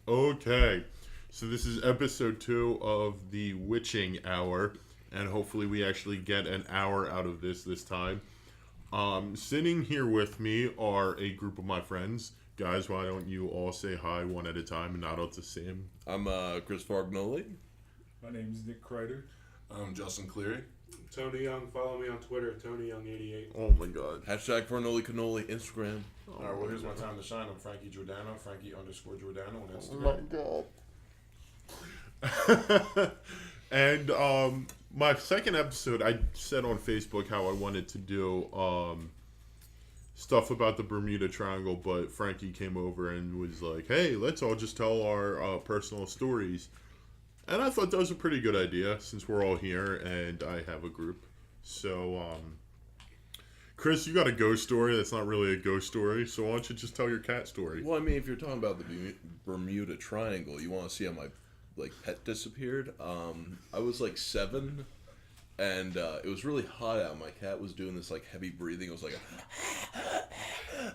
Okay, so this is episode 2 of the Witching Hour, and hopefully we actually get an hour out of this time. Sitting here with me are a group of my friends. Guys, why don't you all say hi one at a time and not all the same? I'm Chris Fargnoli. My name's Nick Kreider. I'm Justin Cleary. Tony Young, follow me on Twitter, TonyYoung88. Oh my god. Hashtag Farnoli Cannoli, Instagram. Alright, well, here's my time to shine. I'm Frankie Giordano, Frankie_Giordano on Oh Instagram. my god. And my second episode, I said on Facebook how I wanted to do stuff about the Bermuda Triangle, but Frankie came over and was like, hey, let's all just tell our personal stories. And I thought that was a pretty good idea since we're all here and I have a group. So, Chris, you got a ghost story that's not really a ghost story, so why don't you just tell your cat story? Well, I mean, if you're talking about the Bermuda Triangle, you want to see how my pet disappeared. I was 7, and it was really hot out. My cat was doing this heavy breathing. It was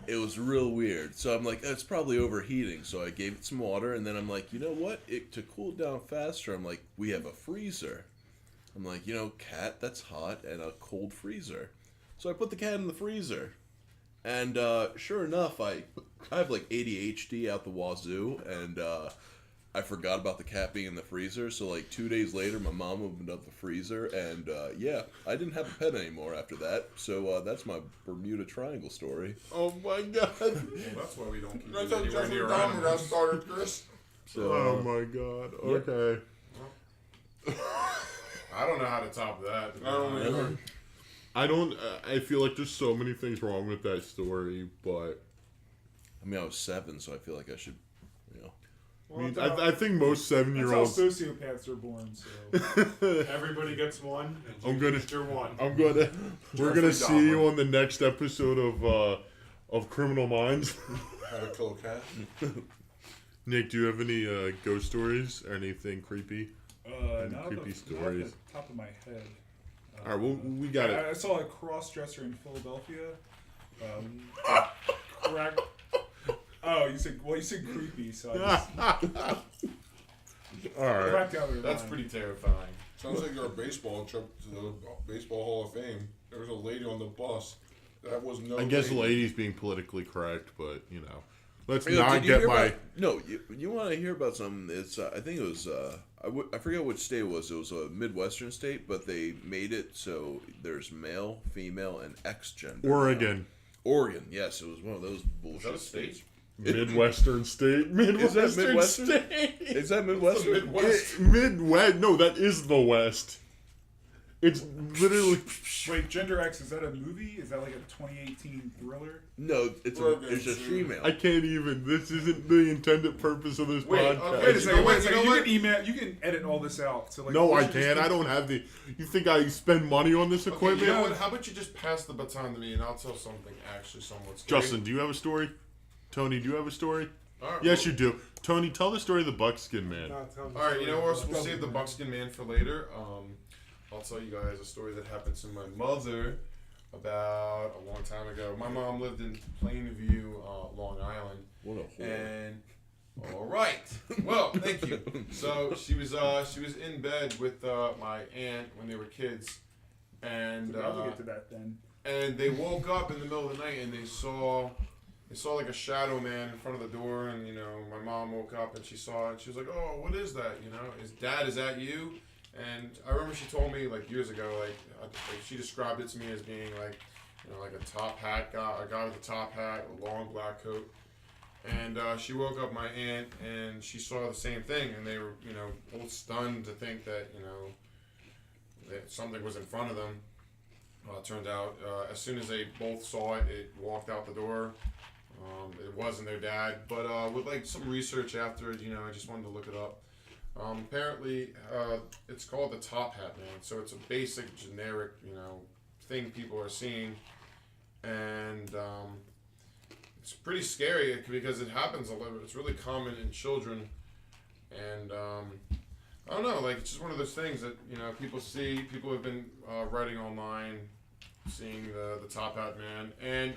it was real weird. So I'm like, it's probably overheating. So I gave it some water, and then I'm like, you know what? To cool it down faster, I'm like, we have a freezer. I'm like, cat, that's hot, and a cold freezer. So I put the cat in the freezer, and sure enough, I have ADHD out the wazoo, and I forgot about the cat being in the freezer. So 2 days later, my mom opened up the freezer, and I didn't have a pet anymore after that. So that's my Bermuda Triangle story. Oh my god. Well, that's why we don't keep That's it how anywhere Justin near Dahmer got animals. started, Chris. So Oh my god. Okay. I don't know how to top that. I don't either. I feel like there's so many things wrong with that story, but I mean, I was 7, so I feel like I should, I mean, I think most That's how 7-year-olds. sociopaths are born, so... Everybody gets one, and I'm you gonna- get your one. We're gonna see you on the next episode of Criminal Minds. How to kill a cat. Nick, do you have any ghost stories or anything creepy? Not creepy Not stories. off the top of my head. All right, well, we got it. I saw a cross-dresser in Philadelphia. Correct. Oh, you said creepy, so I just All right. cracked out of your That's mind. pretty terrifying. Sounds like your baseball trip to the Baseball Hall of Fame. There was a lady on the bus. That was no I guess lady. ladies being politically correct, but let's Hey, not did you get hear my. about- No, you want to hear about something? It's I think it was I forget which state it was. It was a Midwestern state, but they made it so there's male, female, and X gender. Oregon, Oregon, yes, it was one of those Is that bullshit a state? states. Midwestern state, Midwestern Midwestern? state. Is that Midwestern? Midwest. Midwest? No, that is the West. It's literally. Wait, Gender X, is that a movie? Is that like a 2018 thriller? No, it's a female. I can't even. This isn't the intended purpose of this Wait, podcast. okay, Wait a second, wait a second. you know You what? can email, you can edit all this out. So No, we I should just can't. do- I don't have the. You think I spend money on this Okay, equipment? you know what? How about you just pass the baton to me and I'll tell something actually somewhat scary. Justin, do you have a story? Tony, do you have a story? All right, Yes, well- you do. Tony, tell the story of the Buckskin Man. Alright, you know what? We'll save the Buckskin Man for later. I'll tell you guys a story that happened to my mother about a long time ago. My mom lived in Plainview, Long Island. What a whore. And all right, well, thank you. So she was in bed with my aunt when they were kids, and I'll get to that then. and they woke up in the middle of the night and they saw like a shadow man in front of the door, and my mom woke up and she saw it. And she was like, "Oh, what is that? Is that you?" And I remember she told me years ago, she described it to me as being like a top hat guy, a guy with a top hat, a long black coat. And she woke up my aunt and she saw the same thing, and they were both stunned to think that that something was in front of them. It turned out as soon as they both saw it, it walked out the door. It wasn't their dad, but with some research after it, I just wanted to look it up. Apparently, it's called the Top Hat Man. So it's a basic, generic, thing people are seeing, and it's pretty scary because it happens a lot. It's really common in children, and I don't know. It's just one of those things that people see. People have been writing online, seeing the Top Hat Man, and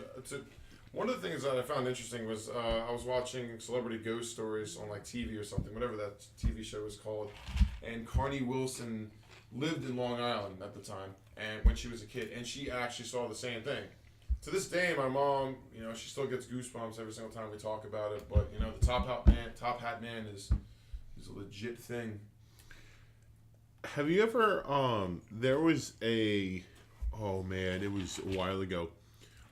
One of the things that I found interesting was I was watching Celebrity Ghost Stories on like TV or something, whatever that TV show was called, and Carney Wilson lived in Long Island at the time, and when she was a kid, and she actually saw the same thing. To this day, my mom, she still gets goosebumps every single time we talk about it. But the Top Hat Man is a legit thing. Have you ever? There was oh man, it was a while ago.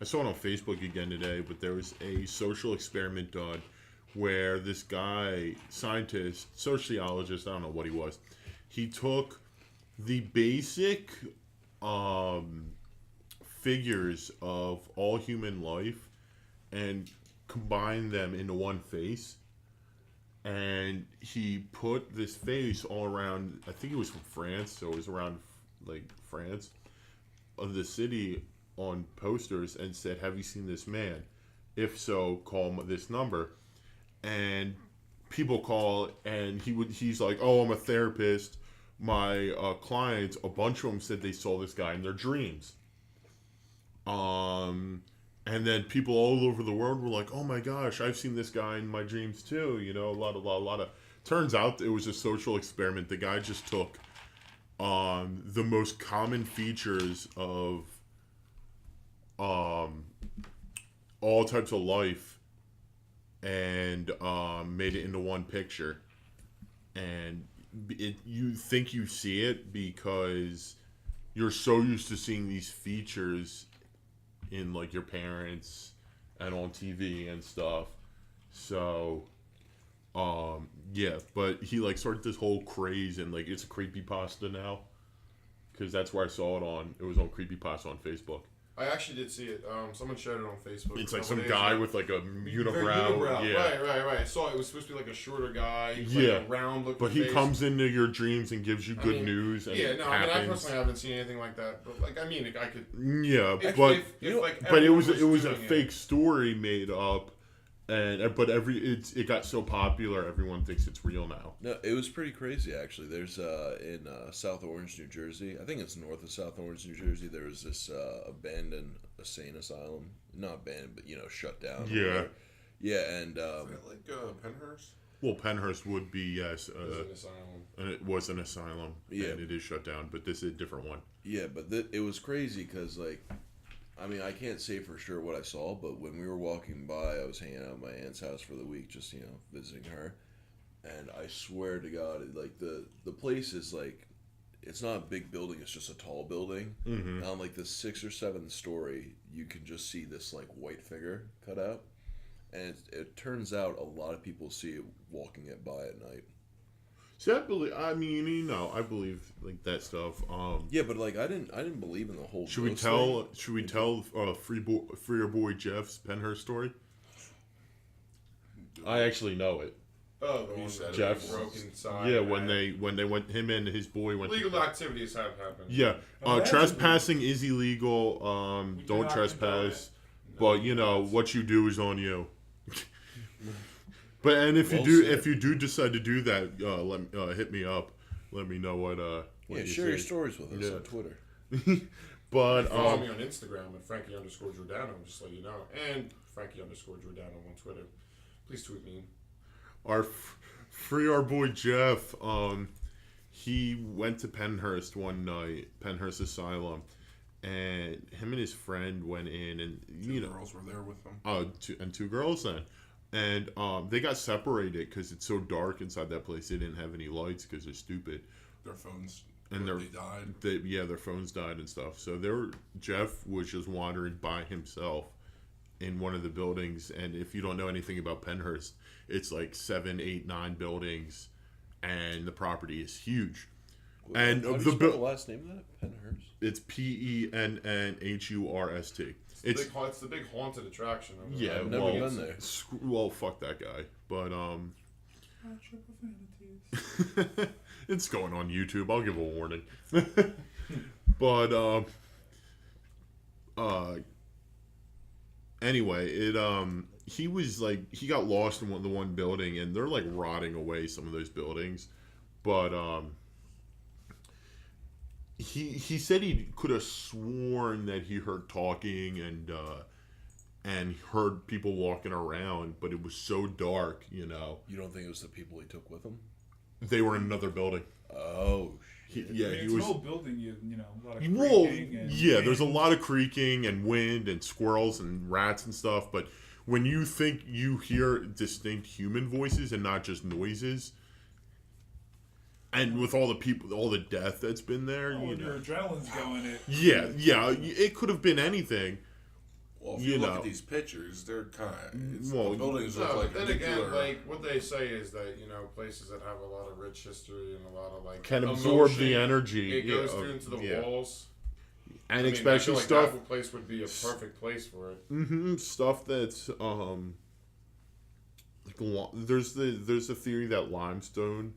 I saw it on Facebook again today, but there was a social experiment done where this guy, scientist, sociologist, I don't know what he was, he took the basic figures of all human life and combined them into one face. And he put this face all around, I think it was from France, so it was around like France, of the city on posters, and said, "Have you seen this man? If so, call this number." And people call, and he's like, "Oh, I'm a therapist. My clients, a bunch of them said they saw this guy in their dreams." And then people all over the world were like, "Oh my gosh, I've seen this guy in my dreams too." A lot of. Turns out it was a social experiment. The guy just took the most common features of all types of life and made it into one picture. And you think you see it because you're so used to seeing these features in like your parents and on TV and stuff. So yeah, but he like started this whole craze, and like it's a creepypasta now, because that's where I saw it on. It was on creepypasta on Facebook. I actually did see it. Someone shared it on Facebook. It's like some guy with like a unibrow. Yeah. Right. I saw it was supposed to be like a shorter guy. Yeah. Like a round looking But he face. comes into your dreams and gives you good news. And yeah, no, happens. I personally haven't seen anything like that. But like, I could. Yeah, If, but if, like, but it was everyone a doing fake story made up, and but it got so popular, everyone thinks it's real now. No, it was pretty crazy actually. There's in South Orange, New Jersey. I think it's north of South Orange, New Jersey. There was this abandoned insane asylum, not abandoned, but shut down. Yeah, yeah, and Is that like Penhurst? well, Penhurst would be, yes, It was an asylum. and it was an asylum, Yeah. and it is shut down, but this is a different one. yeah, but it was crazy because like, I mean, I can't say for sure what I saw, but when we were walking by, I was hanging out at my aunt's house for the week, just visiting her, and I swear to God, like the place is like, it's not a big building; it's just a tall building. Mm-hmm. And on like the 6th or 7th story, you can just see this like white figure cut out, and it turns out a lot of people see it walking it by at night. See, I believe like that stuff. Yeah, but like I didn't believe in the whole. Should we ghost tell? thing. Should we tell Freer Boy Jeff's Penhurst story? I actually know it. Oh, the You one said that it Jeff's- broken side. Yeah, when they went, him and his boy went. Legal activities have happened. Yeah, Allegedly. trespassing is illegal. We do Don't not trespass. condone But what you do is on you. But and if Well you said. do decide to do that, hit me up. Let me know what. What Yeah, you share your think. stories with us Yeah. on Twitter. But Follow me on Instagram at Frankie_Giordano, just so you know, and Frankie_Giordano on Twitter. Please tweet me. our our boy Jeff, he went to Penhurst one night, Penhurst Asylum, and him and his friend went in, and Two girls were there with them. two girls then, and they got separated because it's so dark inside that place. They didn't have any lights because they're stupid. Their phones. And they died. Their phones died and stuff. So Jeff was just wandering by himself in one of the buildings. And if you don't know anything about Penhurst, it's like 7, 8, 9 buildings, and the property is huge. And How do the you spell the last name of that? Penhurst. It's PENNHURST. It's the big haunted attraction. Over Yeah, there. I've never well, been there. Well, fuck that guy. But Profanities. it's going on YouTube. I'll give a warning. But anyway, he was like, he got lost in the one building, and they're like rotting away, some of those buildings. But he said he could have sworn that he heard talking, and and heard people walking around, but it was so dark, You don't think it was the people he took with him? They were in another building. Oh, shit. I mean, it's an old building, a lot of creaking. Well, and yeah, there's a wind. lot of creaking and wind and squirrels and rats and stuff, but when you think you hear distinct human voices and not just noises, and with all the people, all the death that's been there, When your adrenaline's going, it could have been anything. Well, if you look at these pictures, they're kind of... Well, the buildings No, look like but then nuclear. again, like what they say is that places that have a lot of rich history and a lot of like Can absorb the emotion, energy. It goes through into the walls. And I mean, especially I feel stuff. like that place would be a perfect place for it. Stuff that's there's a theory that limestone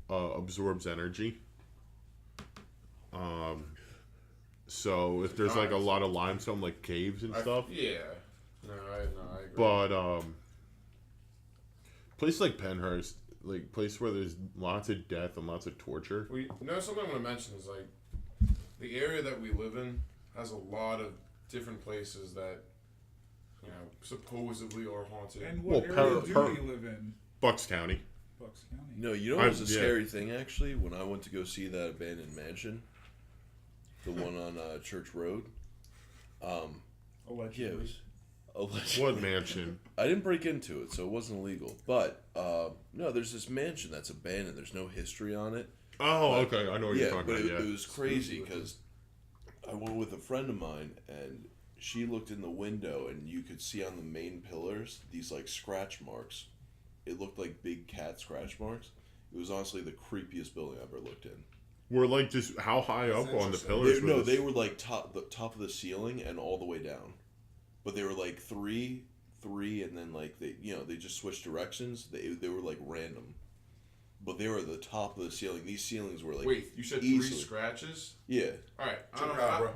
absorbs energy. So if there's like a lot of limestone, like caves and stuff. Yeah. No, I agree. But place like Penhurst, like place where there's lots of death and lots of torture. Something I want to mention is like the area that we live in has a lot of different places that supposedly are haunted. And what Well, area do you live in? Bucks County. Bucks County. No, what was a scary thing, actually? When I went to go see that abandoned mansion, the one on Church Road. Allegedly. Yeah, it was allegedly. What mansion? I didn't break into it, so it wasn't illegal. But, no, there's this mansion that's abandoned. There's no history on it. Oh, okay. I know what you're talking about. It was crazy because I went with a friend of mine, and she looked in the window, and you could see on the main pillars these, like, scratch marks. It looked like big cat scratch marks. It was honestly the creepiest building I've ever looked in. We're like just how high up on the pillars? They were like the top of the ceiling and all the way down, but they were like three, and then like they just switched directions. They were like random, but they were at the top of the ceiling. These ceilings were like Wait, you said easily 3 scratches? Yeah. All right, I Bro.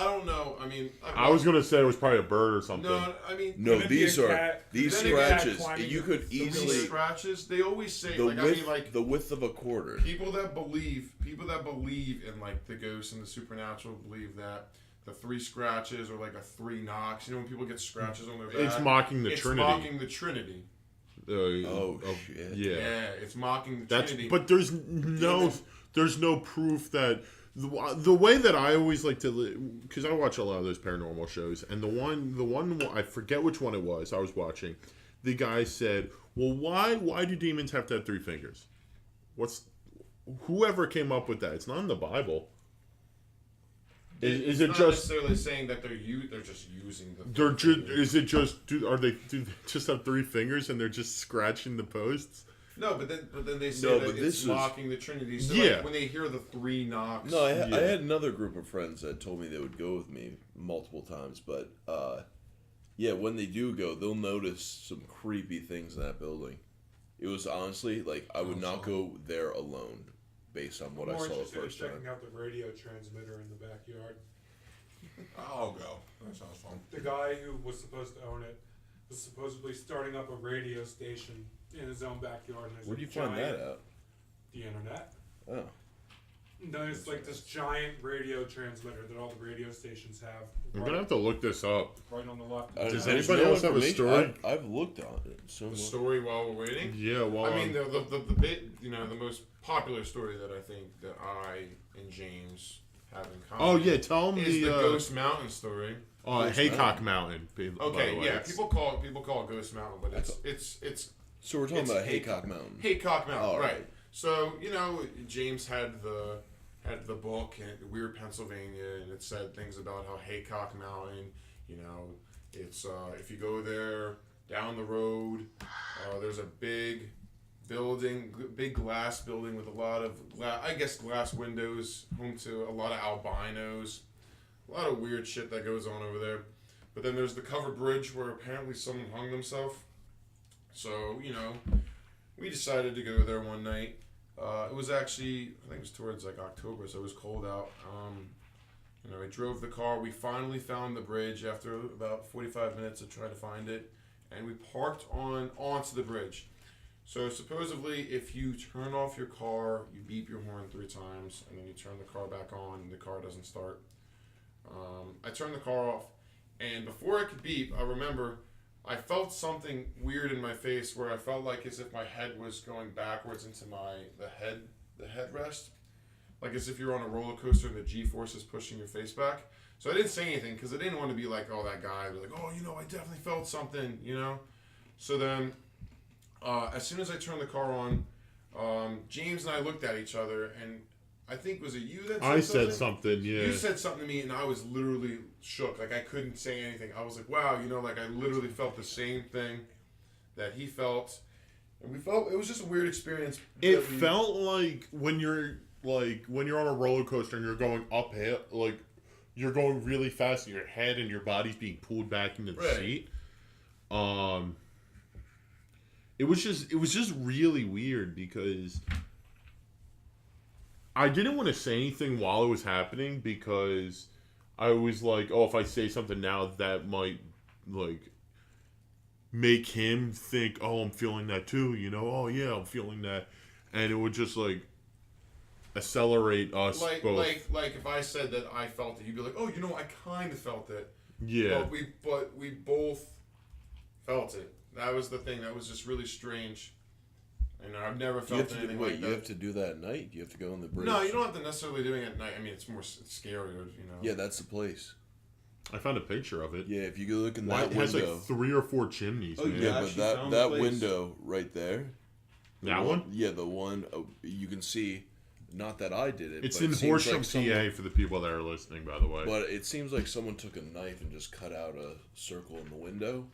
don't know. I mean, I was gonna say it was probably a bird or something. No, I mean, No, Could it be these a are cat? these Could it be a cat scratches. climbing You could the easily these scratches. They always say the like width I mean like the width of a quarter. people that believe in like the ghosts and the supernatural believe that the 3 scratches or like a 3 knocks. You know when people get scratches on their back, It's mocking the Trinity. It's mocking the Trinity. Shit. Yeah. Yeah, it's mocking the Trinity. But there's no proof that the way that I always like to, because I watch a lot of those paranormal shows, and the one I forget which one it was I was watching. The guy said, "Well, why do demons have to have 3 fingers? Whoever came up with that? It's not in the Bible." Is it not just necessarily saying that they're just using the? they're just? Is it just? Do they just have 3 fingers and they're just scratching the posts? No, but then they say No, that but it's this is- mocking the Trinity. So Yeah. like when they hear the 3 knocks. No, I had another group of friends that told me they would go with me multiple times, but when they do go, they'll notice some creepy things in that building. It was honestly like I would not go there alone, based on what I More saw the interested in first time. checking out the radio transmitter in the backyard. I'll go. That sounds fun. The guy who was supposed to own it was supposedly starting up a radio station in his own backyard. And Where do you find that out? The internet. Oh, There's like this giant radio transmitter that all the radio stations have. I'm gonna have to look this up. Right on the left. Does there's anybody else have a information. story? I've looked on it. So The story while we're waiting. Yeah, well, I mean the bit the most popular story that I think that I and James have in common. oh yeah, tell them is the the Ghost Mountain story. Haycock Mountain. By Okay, the way. yeah, people call it Ghost Mountain, but it's So we're talking It's about Haycock. Haycock Mountain. Haycock Mountain, Oh, right? right. So James had the book and Weird Pennsylvania, and it said things about how Haycock Mountain, it's if you go there down the road, there's a big building, big glass building with a lot of glass windows, home to a lot of albinos, a lot of weird shit that goes on over there. But then there's the covered bridge where apparently someone hung themselves. So, we decided to go there one night. It was actually, I think it was towards like October, so it was cold out. I drove the car. We finally found the bridge after about 45 minutes of trying to find it. And we parked onto the bridge. So supposedly, if you turn off your car, you beep your horn 3 times, and then you turn the car back on, and the car doesn't start. I turned the car off, And before I could beep, I remember I felt something weird in my face where I felt like as if my head was going backwards into the headrest, like as if you're on a roller coaster and the G-force is pushing your face back. So I didn't say anything because I didn't want to be like, oh, that guy. Like, oh, I definitely felt something, So then, as soon as I turned the car on, James and I looked at each other, and I think, was it you that said something? I said something, yeah. You said something to me, and I was literally shook. Like, I couldn't say anything. I was like, wow, like, I literally felt the same thing that he felt. And it was just a weird experience. It felt like when you're on a roller coaster and you're going uphill, like, you're going really fast, and your head and your body's being pulled back into the seat. It was just really weird because I didn't want to say anything while it was happening because I was like, oh, if I say something now, that might, like, make him think, oh, I'm feeling that too, oh, yeah, I'm feeling that. And it would just, like, accelerate us both. Like if I said that I felt it, you'd be like, oh, I kind of felt it. Yeah. But we both felt it. That was the thing. That was just really strange. And I've never felt anything like that. You have to do that at night? You have to go in the bridge? No, you don't have to necessarily do it at night. I mean, it's more scarier, Yeah, that's the place. I found a picture of it. Yeah, if you go look in that it has window. like 3 or 4 chimneys. Oh, man. yeah, but that window right there. That one? Yeah, the one you can see. Not that I did it. It's but in it seems Horsham, like PA, for the people that are listening, by the way. But it seems like someone took a knife and just cut out a circle in the window.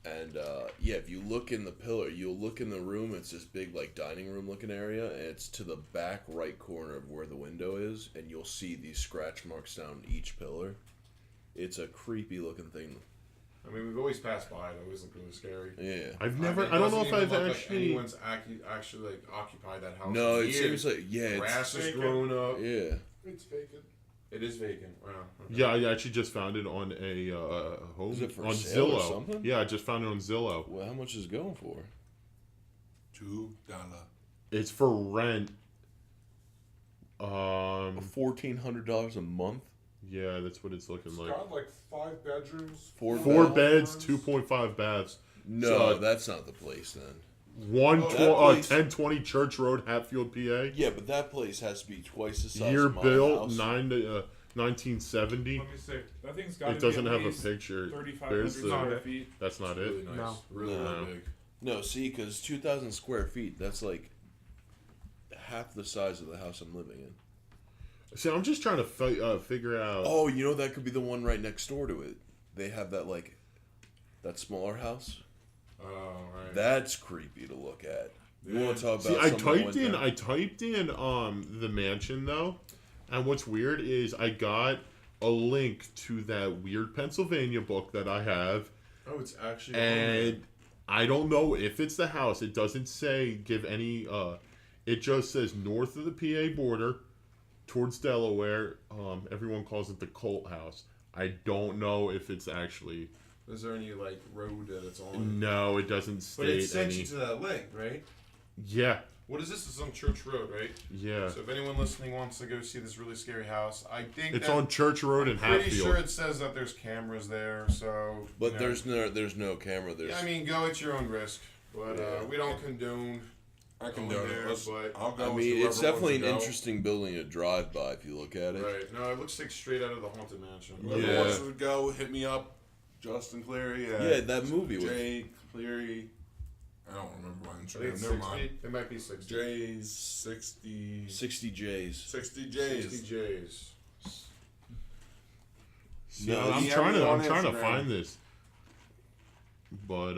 And, if you look in the pillar, you'll look in the room, it's this big, like, dining room looking area, and it's to the back right corner of where the window is, and you'll see these scratch marks down each pillar. It's a creepy looking thing. I mean, we've always passed by. It always looked really scary. Yeah. I don't know if I've like actually... anyone's actually, like, occupied that house. No, it seems like, grass is vacant. grown up. Yeah. It's vacant. It is vacant. Wow. Okay. Yeah, I actually just found it on a home Is it for on sale or Zillow. something? Yeah, I just found it on Zillow. Well, how much is it going for? $2. It's for rent. $1,400 a month? Yeah, that's what it's looking It's like. got like 5 bedrooms. 4 beds, 2.5 baths. No, So, that's not the place then. 1020 Church Road, Hatfield, PA. Yeah, but that place has to be twice the size Year of my built, house. 1970. Let me see. That thing's got It doesn't have a picture. 3,500 There's the. square feet. That's not Really it. nice. No. Really, No. really big. No, see, because 2,000 square feet, that's like half the size of the house I'm living in. See, I'm just trying to figure out. Oh, that could be the one right next door to it. They have that, like, that smaller house. Oh, right. That's creepy to look at. You Yeah. want to talk See, about I something that typed went in down? the mansion though, and what's weird is I got a link to that weird Pennsylvania book that I have, Oh, it's actually. and I don't know if it's the house. It doesn't say give any. It just says north of the PA border, towards Delaware. Everyone calls it the Colt House. I don't know if it's actually. Is there any like road that it's on? No, it doesn't state But it sent any. you to that link, right? Yeah, What is this? It's on Church Road, right? yeah. So if anyone listening wants to go see this really scary house, I think It's that on Church Road in I'm pretty Hatfield. sure it says that there's cameras there. So, But you know. there's no camera. There's Yeah, I mean, go at your own risk. But we don't condone. I can Going do there, it. but- I'll go I with mean, whoever it's definitely an wants to go. interesting building to drive by if you look at it. Right. No, it looks like straight out of the Haunted Mansion. Whoever Yeah. wants to go, hit me up. Justin Cleary. Yeah, that movie was. Jay Cleary. I don't remember my I think Instagram. it's Never 60. mind. It might be 60. Jay's 60. 60 J's. 60 J's. 60 J's. See, No, I'm yeah, trying we're to on I'm trying to Instagram. find this, but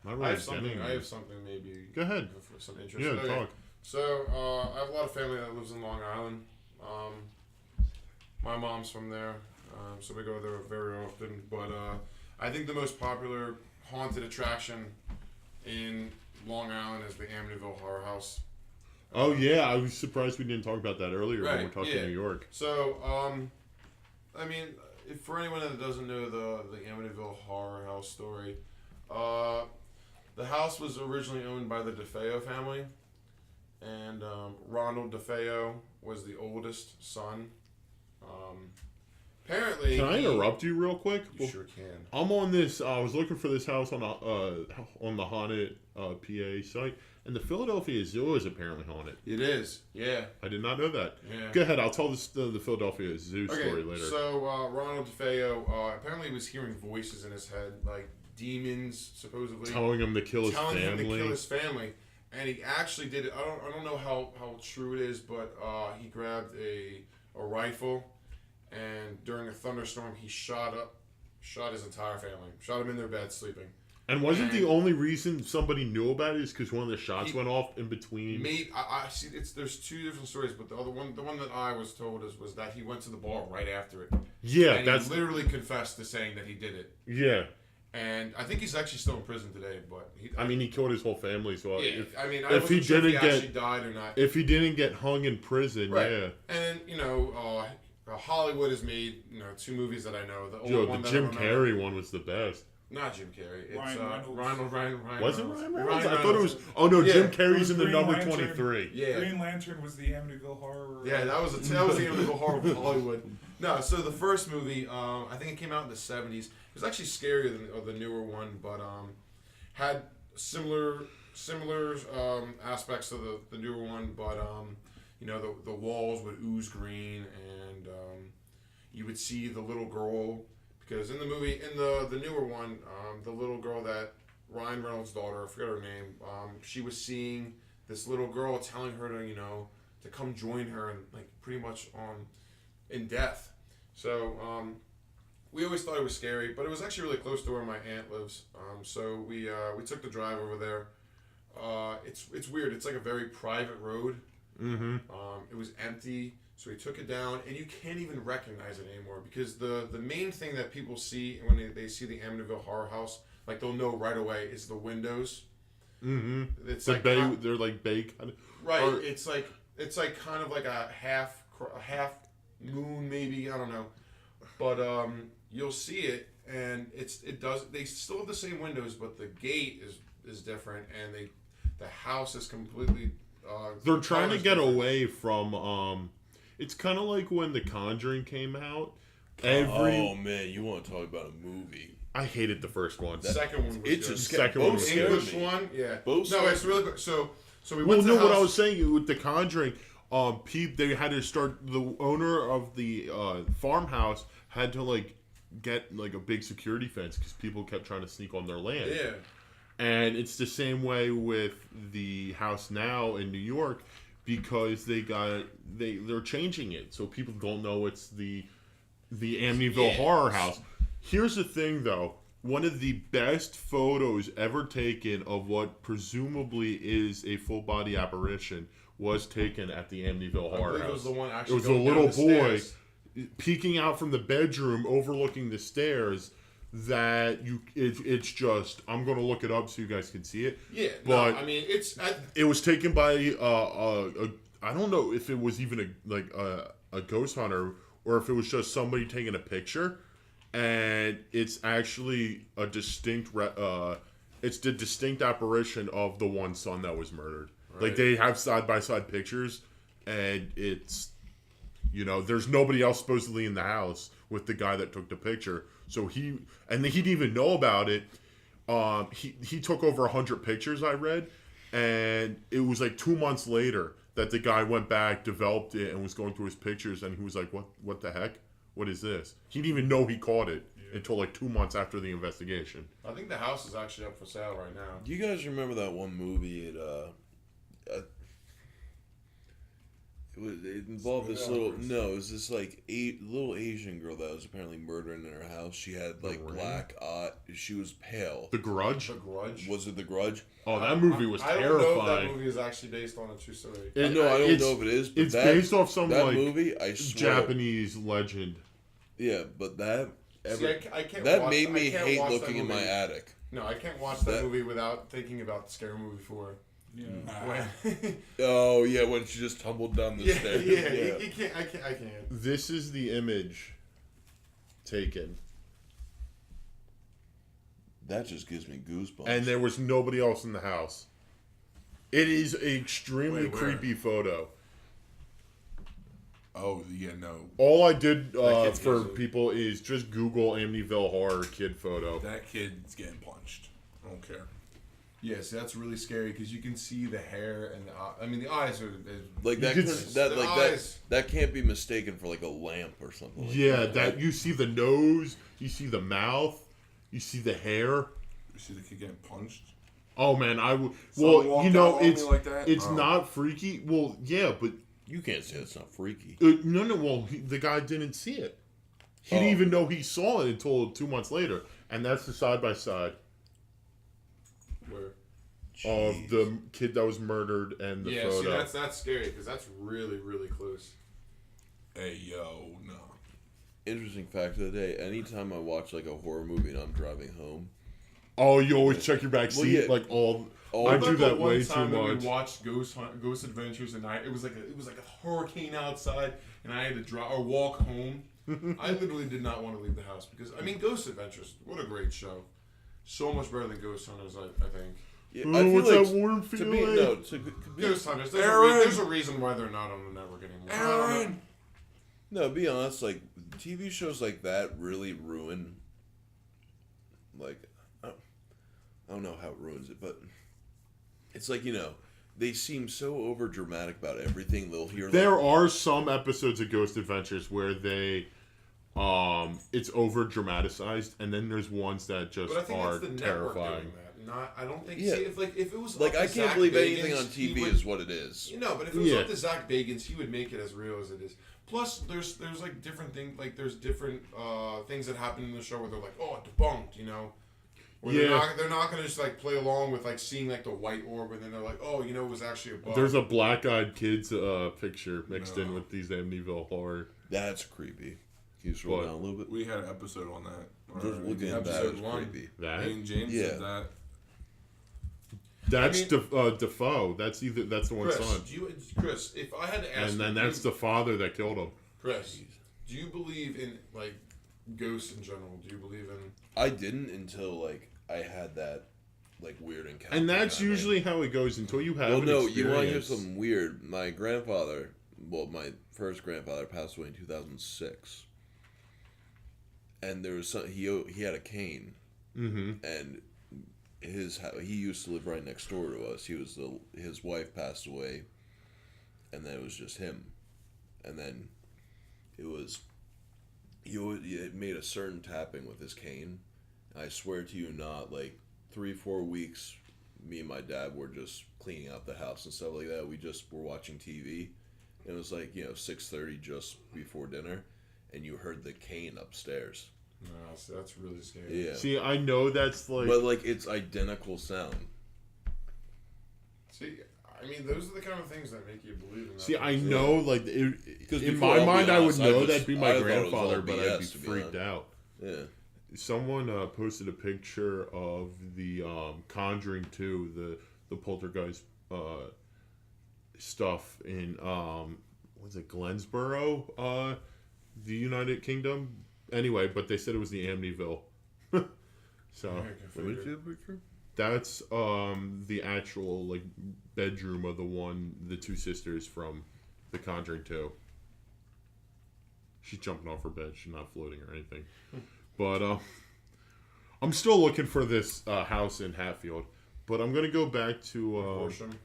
not I really have something. getting I it. have something maybe. Go ahead. For some interest. Yeah, Okay. talk. So I have a lot of family that lives in Long Island. My mom's from there, so we go there very often. But I think the most popular haunted attraction in Long Island is the Amityville Horror House. Oh yeah, I was surprised we didn't talk about that earlier when we Right, talked yeah. New York. So, I mean, if for anyone that doesn't know the Amityville Horror House story, the house was originally owned by the DeFeo family, and Ronald DeFeo was the oldest son. apparently. Can I interrupt you real quick? You sure can. I'm on this. I was looking for this house on the haunted PA site, and the Philadelphia Zoo is apparently haunted. It is. Yeah. I did not know that. Yeah. Go ahead. I'll tell the Philadelphia Zoo story later. So Ronald DeFeo apparently was hearing voices in his head, like demons, supposedly telling him to kill his telling family. him to kill his family, and he actually did it. I don't know how true it is, but he grabbed a rifle, and during a thunderstorm, he shot his entire family, shot him in their bed sleeping. And wasn't the only reason somebody knew about it is because one of the shots went off in between? I see. There's two different stories, but the one that I was told was that he went to the bar right after it. Yeah, and that's he literally confessed to saying that he did it. Yeah. And I think he's actually still in prison today, but he killed his whole family. So yeah, if he didn't get actually died or not, if he didn't get hung in prison, right. yeah. And Hollywood has made 2 movies that I know. The old one the that Jim I remember, Carrey one was the best. not Jim Carrey. It's Ryan Ryan. Was it Reynolds. Ryan Reynolds? I Ryan thought it was. Reynolds. Oh no, Yeah. Jim Carrey's in the Green number Lantern. 23. Yeah. Green Lantern was the Amityville Horror. Yeah, that was the Amityville Horror of Hollywood. No, so the first movie, I think it came out in the 70s. It was actually scarier than the newer one, but had similar aspects to the newer one. But the walls would ooze green, and you would see the little girl, because in the movie, in the newer one, the little girl that Ryan Reynolds' daughter, I forget her name, she was seeing this little girl telling her to come join her, and like pretty much in death. So we always thought it was scary, but it was actually really close to where my aunt lives. So we took the drive over there. It's weird. It's like a very private road. Mm-hmm. It was empty, so we took it down, and you can't even recognize it anymore, because the main thing that people see when they see the Amityville Horror House, like they'll know right away, is the windows. Mm-hmm. It's the like bay. They're like bay kind of. right. Or, it's like kind of like a half moon, maybe, I don't know, but you'll see it, and they still have the same windows, but the gate is different, and the house is completely they're trying to get different. away from it's kind of like when The Conjuring came out. Oh man, you want to talk about a movie? I hated the first one. The second one was It's good. a Second one both was scared English me. one, yeah. Both no, scared it's really good. So we Well, went to no, the what I house. was saying with The Conjuring, they had to start. The owner of the farmhouse had to like get like a big security fence because people kept trying to sneak on their land. Yeah. And it's the same way with the house now in New York, because they're changing it so people don't know it's the Amityville Horror House. Here's the thing, though. One of the best photos ever taken of what presumably is a full body apparition was taken at the Amityville Horror believe House. it was the one It actually was a going little down the boy stairs. peeking out from the bedroom overlooking the stairs. That it's just, I'm gonna look it up so you guys can see it. Yeah, but no, I mean it was taken by I don't know if it was even a ghost hunter or if it was just somebody taking a picture, and it's actually a distinct it's the distinct apparition of the one son that was murdered. Right. Like they have side by side pictures, and it's there's nobody else supposedly in the house with the guy that took the picture. So he didn't even know about it. He took over 100 pictures, I read, and it was like 2 months later that the guy went back, developed it, and was going through his pictures, and he was like, "What the heck? What is this?" He didn't even know he caught it until like 2 months after the investigation. I think the house is actually up for sale right now. Do you guys remember that one movie? It involved this little. No, it was this like little Asian girl that was apparently murdered in her house. She had like black eye. She was pale. The Grudge? The Grudge. Was it The Grudge? Oh, that movie was I don't know if that terrifying. movie is actually based on a true story. No, I don't it's- know if it is. But It's based off some that like movie. I swear. Japanese legend. Yeah, but that. See, I can't That watch, made me I can't hate watch looking that in my movie. attic. No, I can't watch that That- movie without thinking about the scary movie 4. Yeah. When, Oh yeah, when she just tumbled down the yeah, stairs. yeah, you can't. I can't. This is the image taken. That just gives me goosebumps. And there was nobody else in the house. It is an extremely Wait, where? creepy photo. Oh yeah, no. All I did kid's for getting- people is just Google Amityville horror kid photo. That kid's getting punched. I don't care. Yeah, see, that's really scary because you can see the hair and the eye. I mean, the eyes are. Like that, could couldn't- s- that the like eyes. that can't be mistaken for like a lamp or something. Like Yeah, that. that you see the nose, you see the mouth, you see the hair. You see the kid getting punched. Oh man, Someone well, walked you know, out on me it's like that? it's Oh. not freaky. Well, yeah, but You can't say it's not freaky. no. Well, the guy didn't see it. He didn't Oh. even know he saw it until 2 months later, and that's the side by side Where? of Jeez. the kid that was murdered and the Yeah, photo. see, that's scary because that's really, really close. Hey yo, no. Interesting fact of the day: anytime I watch like a horror movie and I'm driving home, Oh, you always check your back Well, seat, yeah. like all. Oh, I I do Remember that one way too time that much. We watched Ghost Adventures, and it was like a hurricane outside, and I had to drive or walk home. I literally did not want to leave the house because I mean, Ghost Adventures, what a great show! So much better than Ghost Hunters, I think. yeah, Ooh, I feel what's like that warm to feeling? be no to be, Ghost Hunters, Aaron! there's a reason why they're not on the network anymore. I don't know. Aaron. no, be honest. Like TV shows like that really ruin. Like, I don't know how it ruins it, but it's like they seem so over dramatic about everything. They'll hear There like, are some episodes of Ghost Adventures where they, it's over dramatized, and then there's ones that just But I think are that's the network terrifying. doing that. Not, I don't think. Yeah. See, if it was like up I to can't Zach believe Bagans, anything on he TV would- is what it is. But if it was Yeah. up to Zach Bagans, he would make it as real as it is. Plus, there's like different things, like there's different things that happen in the show where they're like, oh, debunked, Where Yeah. they're not gonna just like play along with like seeing like the white orb, and then they're like, oh, it was actually a bug. There's a black-eyed kid's picture mixed in No. with these Amityville horror. That's creepy. Can you scroll What? down a little bit? We had an episode on that. Just already. looking at that Episode is 1. creepy. That Me and James Yeah. did that. that's I mean- Defoe. That's the one son, Chris, if I had to ask, and then you, that's the father that killed him. Chris. Do you believe in like ghosts in general? Do you believe in? I didn't until like I had that like weird encounter. And that's kinda thing. usually how it goes until you have Well, an no, experience. you want to hear something weird? My grandfather, my first grandfather, passed away in 2006, and there was he had a cane, Mm-hmm. and he used to live right next door to us. His wife passed away, and then it was just him, and then it made a certain tapping with his cane. I swear to you, not like 3-4 weeks. Me and my dad were just cleaning out the house and stuff like that. We just were watching TV. It was like 6:30 just before dinner, and you heard the cane upstairs. No, so that's really scary. Yeah, See, I know that's like. but like it's identical sound. See, I mean, those are the kind of things that make you believe in that. See, I know, like, in before, my I'll be mind, I would honest, know I that'd be my thought it was all grandfather, but I'd be BS, to be freaked honest. out. Yeah, Someone posted a picture of the Conjuring 2, the poltergeist stuff in was it Glensboro, the United Kingdom. Anyway, but they said it was the Amityville. So Yeah, what did you see the picture? that's the actual like bedroom of the two sisters from the Conjuring 2. She's jumping off her bed. She's not floating or anything. But I'm still looking for this house in Hatfield. But I'm gonna go back to Horsham.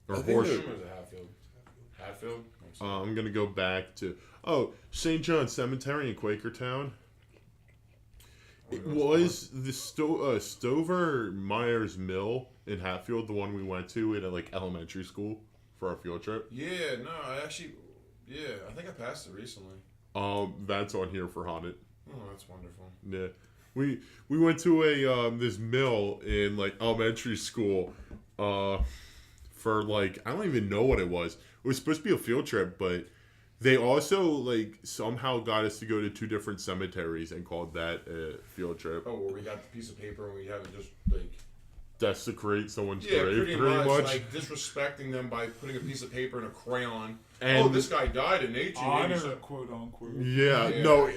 or I think Horsham. Horsham is a Hatfield. Hatfield. I'm gonna go back to St. John's Cemetery in Quakertown. It was the Stover Myers Mill in Hatfield, the one we went to in like elementary school for our field trip. Yeah, no, I think I passed it recently. That's on here for haunted. Oh, that's wonderful. Yeah, we went to a this mill in like elementary school, for like I don't even know what it was. It was supposed to be a field trip, but they also like somehow got us to go to 2 different cemeteries and called that a field trip. Oh, where we got the piece of paper and we have it just like Desecrate someone's yeah, grave, pretty much like disrespecting them by putting a piece of paper and a crayon. And oh, this guy died in Honor, 1887. quote unquote. Yeah, Yeah, no,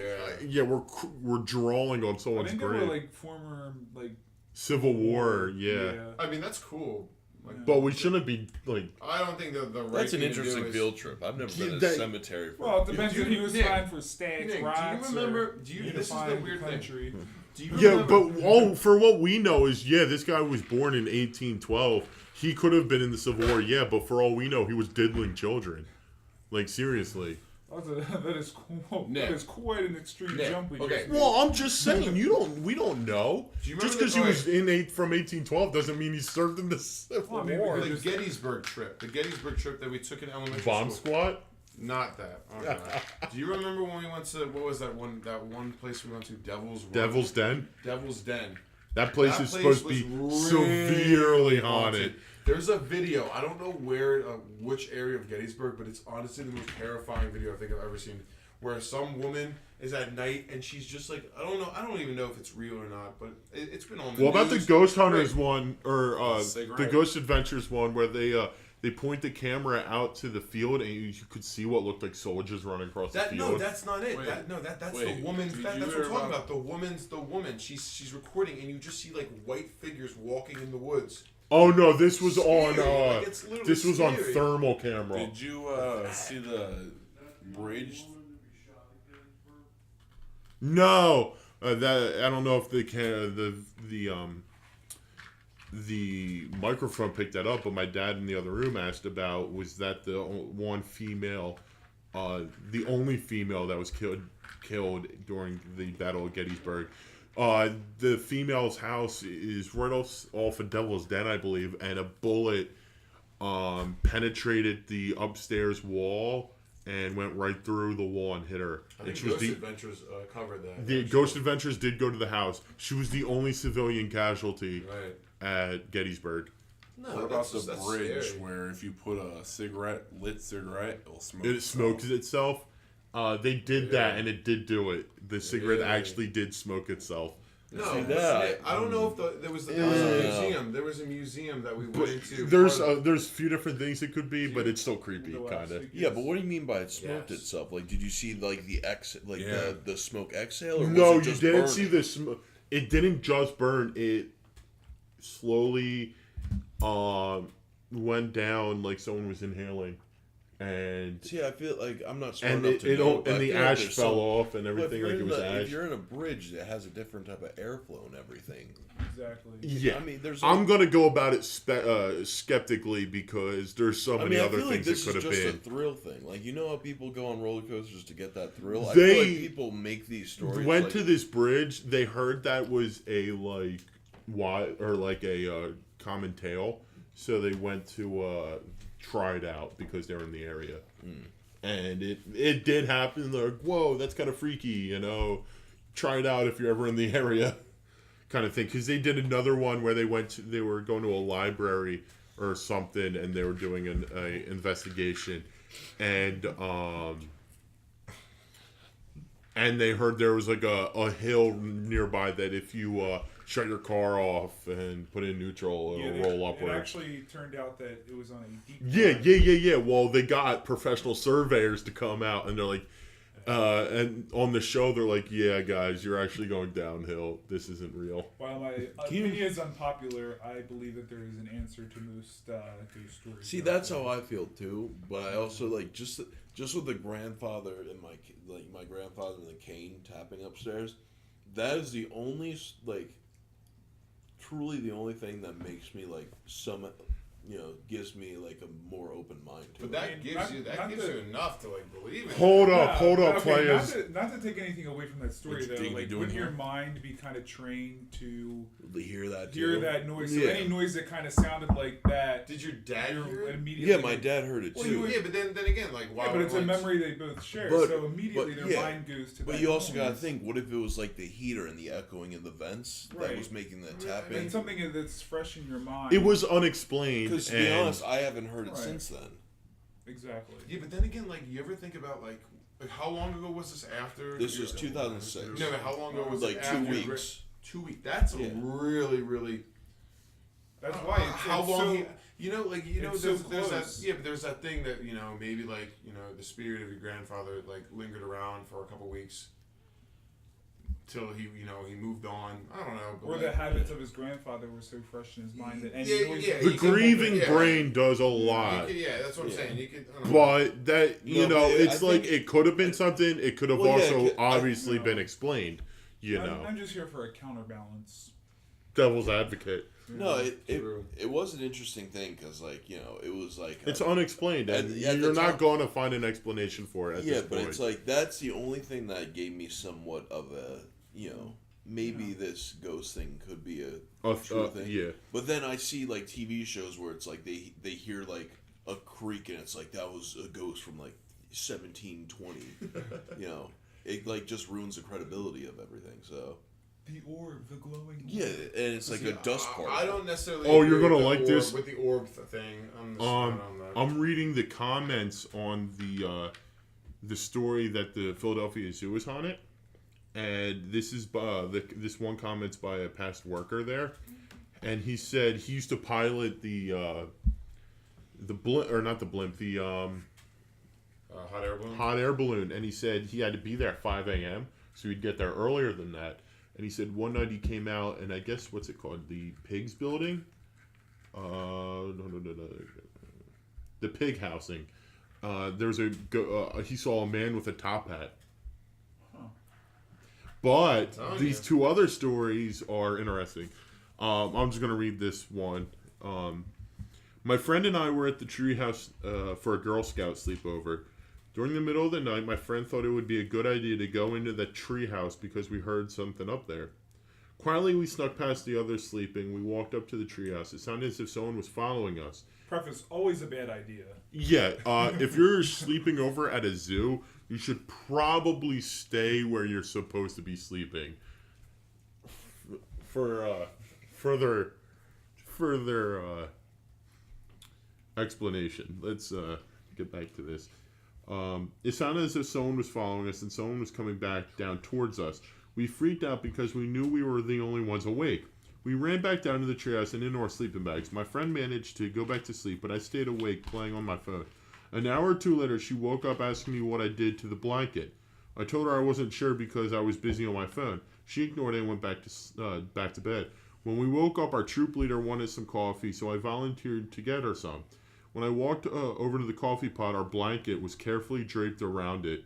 yeah. we're drawing on I someone's think they grave. were like former like Civil War, yeah. I mean, that's cool. Like, But we shouldn't be like. I don't think the right That's an thing to do interesting is- field trip. I've never been to that- a cemetery. For Well, it depends Do if you- he was Nick, fine for stags, Nick, rats, do you remember? or This is the unifying weird country. thing. Do you Yeah, remember? but for what we know is, this guy was born in 1812. He could have been in the Civil War, but for all we know, he was diddling children. Like, seriously. That is cool. Nick. That is quite an extreme Nick, jump. We okay. just made. Well, I'm just saying, we don't know. Do you remember Just because he the- was from 1812 doesn't mean he served in the Civil Well, I mean, War. The Gettysburg trip. The Gettysburg trip that we took in elementary Bomb school. squad? Not that. Okay. Do you remember when we went to what was that one place we went to? Devil's Run? Devil's Den? Devil's Den. That place That is place supposed to was be really severely haunted. There's a video. I don't know which area of Gettysburg, but it's honestly the most terrifying video I think I've ever seen. Where some woman is at night and she's just like, I don't know. I don't even know if it's real or not, but it's been on the What about the news. Ghost Hunters one, or the Cigarette. Ghost Adventures one, where they point the camera out to the field and you could see what looked like soldiers running across the No, field? that's not it. Wait. That's Wait, the woman. did That's you what hear I'm talking about- about. The woman. She's recording, and you just see like white figures walking in the woods. Oh no, this was Scary. on Like, it's literally this was on scary. thermal camera. Did you see the bridge? No, that I don't know if the microphone picked that up, but my dad in the other room asked about was that the one female, the only female that was killed during the Battle of Gettysburg. The female's house is right off of Devil's Den, I believe, and a bullet penetrated the upstairs wall and went right through the wall and hit her. I And think she was Ghost Adventures covered that. the Ghost Adventures did go to the house. She was the only civilian casualty Right. at Gettysburg. No, What about that's the just- that's bridge scary. where if you put a lit cigarette, it'll smoke? It smokes itself. They did that, and it did do it. The cigarette Really? actually did smoke itself. No, See that? I don't know if there was a museum. There was a museum that we went into. There's part of- there's a few different things it could be, but it's still creepy, The last kind of. week. Yeah, but what do you mean by it smoked Yes. itself? Like, did you see like the Yeah. the smoke exhale? Or No, was it you just didn't burning? see the smoke. It didn't just burn. It slowly went down like someone was inhaling, and See, I feel like I'm not smart and enough to know. but I and the feel like ash there's fell some- off and But if everything you're like it in was the- ash. If you're in a bridge that has a different type of airflow and everything, Exactly. Yeah, I mean, there's. I'm gonna go about it skeptically because there's so I many mean, I other feel like things this it could is have just a been. thrill thing. Like, you know how people go on roller coasters to get that thrill? I They feel like people make these stories. Went like, to this bridge. They heard that was a common tale, so they went to try it out because they're in the area, and it did happen. They're like, whoa, that's kind of freaky, Try it out if you're ever in the area, kind of thing. Because they did another one where they were going to a library or something, and they were doing an investigation, and they heard there was like a hill nearby that if you shut your car off and put it in neutral, it'll roll It upward. actually turned out that it was on a deep. Yeah. Well, they got professional surveyors to come out, and they're like, and on the show, they're like, yeah, guys, you're actually going downhill. This isn't real. While my opinion is unpopular, I believe that there is an answer to most ghost stories. See, that's how I feel too. But I also like just with the grandfather and my grandfather and the cane tapping upstairs. That is the only truly the only thing that makes me gives me like a more open mind to But it. that gives you enough to like believe it. Hold up, Okay, players. Not to take anything away from that story What's though. Digby Like, doing wouldn't your here? mind be kind of trained to To hear that hear too. that noise? So Yeah. any noise that kind of sounded like that, Did your dad you're hear it? immediately. Yeah, my dad heard it Well, too. yeah, but then again, like, why? Yeah, but it's a like, memory they both share. But- so immediately but, their yeah. mind goes to. But that you also noise. gotta think, what if it was like the heater and the echoing in the vents that Right. was making that And tapping? something that's fresh in your mind. It was unexplained. Because to be and honest, I haven't heard it Right. since then. Exactly. Yeah, but then again, like, you ever think about like how long ago was this after? This was 2006. No, but how long ago was Like it 2 after your weeks. 2 weeks. That's Yeah. a really. That's why. It's, How it's long? So, there's it's so there's that close. but there's that thing that maybe the spirit of your grandfather like lingered around for a couple weeks. till he moved on. I don't know. Or the habits of his grandfather were so fresh in his mind that The grieving brain does a lot. That's what I'm saying. You could, but that it's like it could have been something. It could have also obviously been explained. I'm just here for a counterbalance. Devil's advocate. No, it was an interesting thing because it was like it's unexplained, and you're not going to find an explanation for it. At this point. It's like that's the only thing that gave me somewhat of a maybe this ghost thing could be a true thing. Yeah. But then I see like TV shows where it's like they hear like a creak and it's like that was a ghost from like 1720. It like just ruins the credibility of everything. So. The orb, the glowing. Yeah, and it's like a dust particle. I don't necessarily. Oh, you're gonna like this with the orb thing. I'm reading the comments on the story that the Philadelphia Zoo is on it, and this is this one comment's by a past worker there, and he said he used to pilot the blimp, or not the blimp, the hot air balloon, and he said he had to be there at 5 a.m. so he'd get there earlier than that. And he said one night he came out, and I guess, what's it called? The pigs building? No. The pig housing. He saw a man with a top hat. Huh. But these two other stories are interesting. I'm just going to read this one. My friend and I were at the treehouse for a Girl Scout sleepover. During the middle of the night, my friend thought it would be a good idea to go into the treehouse because we heard something up there. Quietly, we snuck past the others sleeping. We walked up to the treehouse. It sounded as if someone was following us. Preface, always a bad idea. Yeah, if you're sleeping over at a zoo, you should probably stay where you're supposed to be sleeping. For further explanation, let's get back to this. It sounded as if someone was following us and someone was coming back down towards us. We freaked out because we knew we were the only ones awake. We ran back down to the treehouse and into our sleeping bags. My friend managed to go back to sleep, but I stayed awake playing on my phone. An hour or two later, she woke up asking me what I did to the blanket. I told her I wasn't sure because I was busy on my phone. She ignored it and went back to bed. When we woke up, our troop leader wanted some coffee, so I volunteered to get her some. When I walked over to the coffee pot, our blanket was carefully draped around it,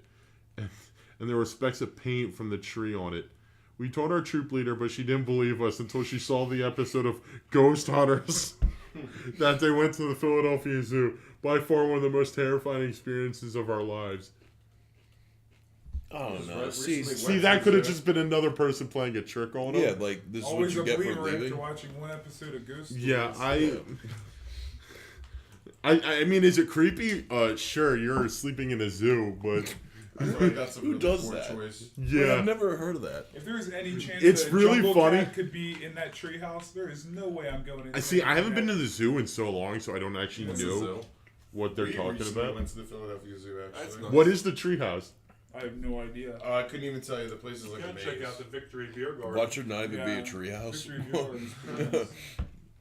and there were specks of paint from the tree on it. We told our troop leader, but she didn't believe us until she saw the episode of Ghost Hunters that they went to the Philadelphia Zoo. By far one of the most terrifying experiences of our lives. Oh no! See, that could have just been another person playing a trick on them. Yeah, like this is what you get for leaving. After watching one episode of Ghost. Yeah, I mean, is it creepy? Sure, you're sleeping in a zoo, but I feel like that's a who really does poor that? choice. Yeah, I've never heard of that. If there's any chance it's that really Jungle funny. Cat could be in that treehouse, there is no way I'm going in. I haven't been to the zoo in so long, so I don't actually know what they're We talking recently about. went to the Philadelphia Zoo, actually. Nice. What is the treehouse? I have no idea. I couldn't even tell you. The place is You like a gotta maze. check out the Victory Beer Garden. Watch it not even be Yeah. a treehouse. Victory Beer Garden's pretty nice.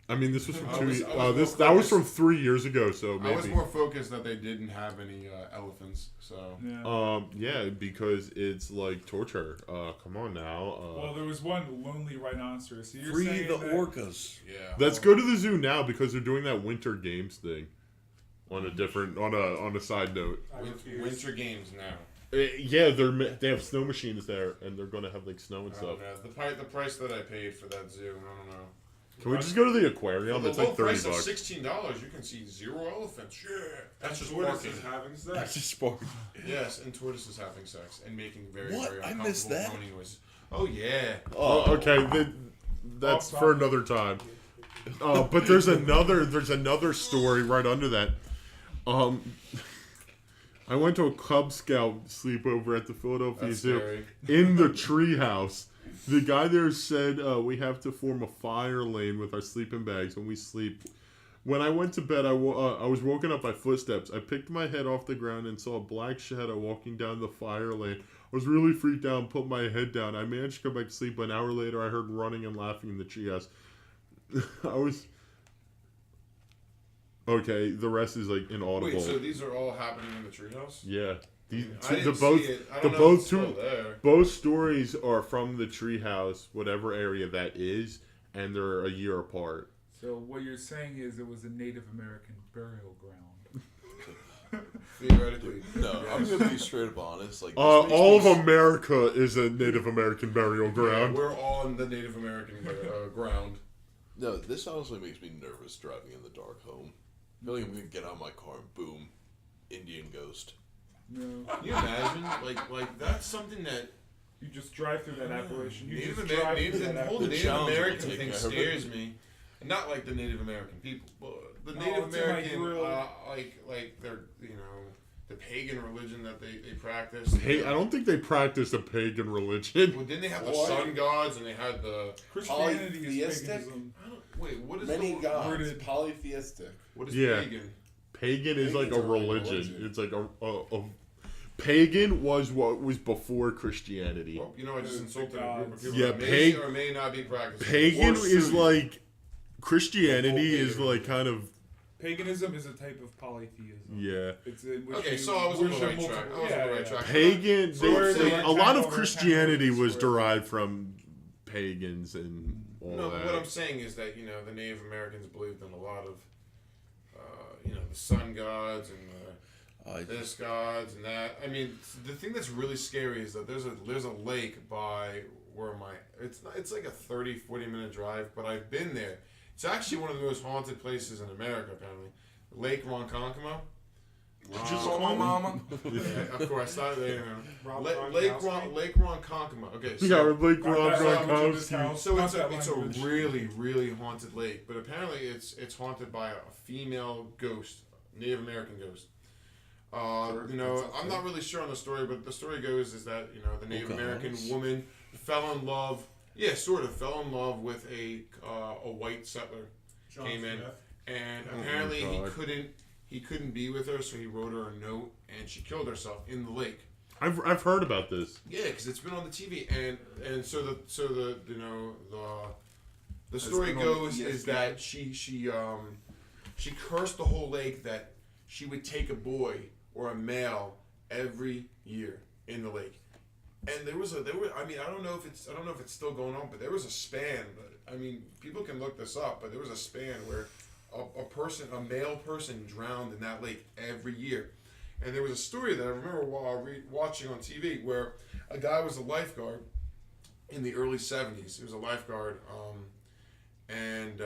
I mean, this was from I was from 3 years ago, so maybe. I was more focused that they didn't have any elephants, so. Yeah. Yeah, because it's like torture. Come on now. Well, there was one lonely rhinoceros. So you're Free saying the that orcas. Yeah. Let's go to the zoo now because they're doing that winter games thing. On a different, on a side note. I refuse. Winter games now. Yeah, they have snow machines there, and they're gonna have like snow and I stuff. don't know. The price that I paid for that zoo, I don't know. Can we just go to the aquarium? For It's the like low $30. price of $16, you can see 0 elephants. Yeah, that's just Tortoise parking. is having sex. That's just spark. Yes, and tortoises having sex and making very, What? very I uncomfortable missed that? moaning noises. Oh yeah. Oh, okay. That's for another time. But there's another story right under that. I went to a Cub Scout sleepover at the Philadelphia That's Zoo scary. in the treehouse. The guy there said we have to form a fire lane with our sleeping bags when we sleep. When I went to bed, I was woken up by footsteps. I picked my head off the ground and saw a black shadow walking down the fire lane. I was really freaked out and put my head down. I managed to go back to sleep, but an hour later I heard running and laughing in the treehouse. Okay, the rest is like inaudible. Wait, so these are all happening in the treehouse? Yeah. The I didn't both see it. I the don't know both if it's still two there. both stories are from the treehouse, whatever area that is, and they're a year apart. So what you're saying is it was a Native American burial ground. Theoretically. No, I'm gonna be straight up honest. Like, this makes All me of America is a Native American burial Yeah, ground. we're on the Native American ground. No, this honestly makes me nervous driving in the dark home. I feel like I'm gonna get out of my car and boom, Indian ghost. No, Can you imagine? Like that's something that you just drive through that appellation. You Native just drive Native, through the that whole The Native challenge will American take thing care of it. scares me. Not like the Native American people, but the Native it's in my American, grill. like their, the pagan religion that they practice. Hey, I don't think they practice a pagan religion. Well, didn't they have the What? sun gods and they had the? Christianity is Polytheistic? paganism. Wait, what is Many the, gods, worded- polytheistic. What is Yeah. pagan? Pagan is like a Pagan's a religion. religion. It's like a pagan was what was before Christianity. Well, I just insulted a group of people Yeah, that may pag- or may not be practicing. Pagan Or is sue you. like Christianity The whole is pagan like kind of Paganism is a type of polytheism. yeah. It's in which Okay, you so I was on the worship right track. multiple- I was on the right yeah. track. Pagan. So They, we're like, saying a lot of rectangle, Christianity rectangle was square. derived from pagans and all No, but that. what I'm saying is that the Native Americans believed in a lot of, the sun gods and this gods and that. I mean, the thing that's really scary is that there's a lake by where it's like a 30-40 minute drive, but I've been there. It's actually one of the most haunted places in America, apparently. Lake Ronkonkoma. Just call my mama. Yeah, of course, not there. Rob Lake Gronkowski? Ronkonkoma. Okay, so Yeah, like Got Rob that language in this Gronkowski. house. So Not it's that a language. really, really haunted lake, but apparently it's haunted by a female ghost, Native American ghost. I'm not really sure on the story, but the story goes is that the Native American woman fell in love. Yeah, sort of fell in love with a white settler. John Came in. Smith. And Oh my apparently God. he couldn't be with her, so he wrote her a note, and she killed herself in the lake. I've heard about this. Yeah, because it's been on the TV, and so the story been on goes ESPN. is that she cursed the whole lake that she would take a boy or a male every year in the lake, and there were I mean I don't know if it's still going on, but there was a span. I mean, people can look this up, but there was a span where a male person drowned in that lake every year. And there was a story that I remember while watching on TV where a guy was a lifeguard in the early 70s. He was a lifeguard, and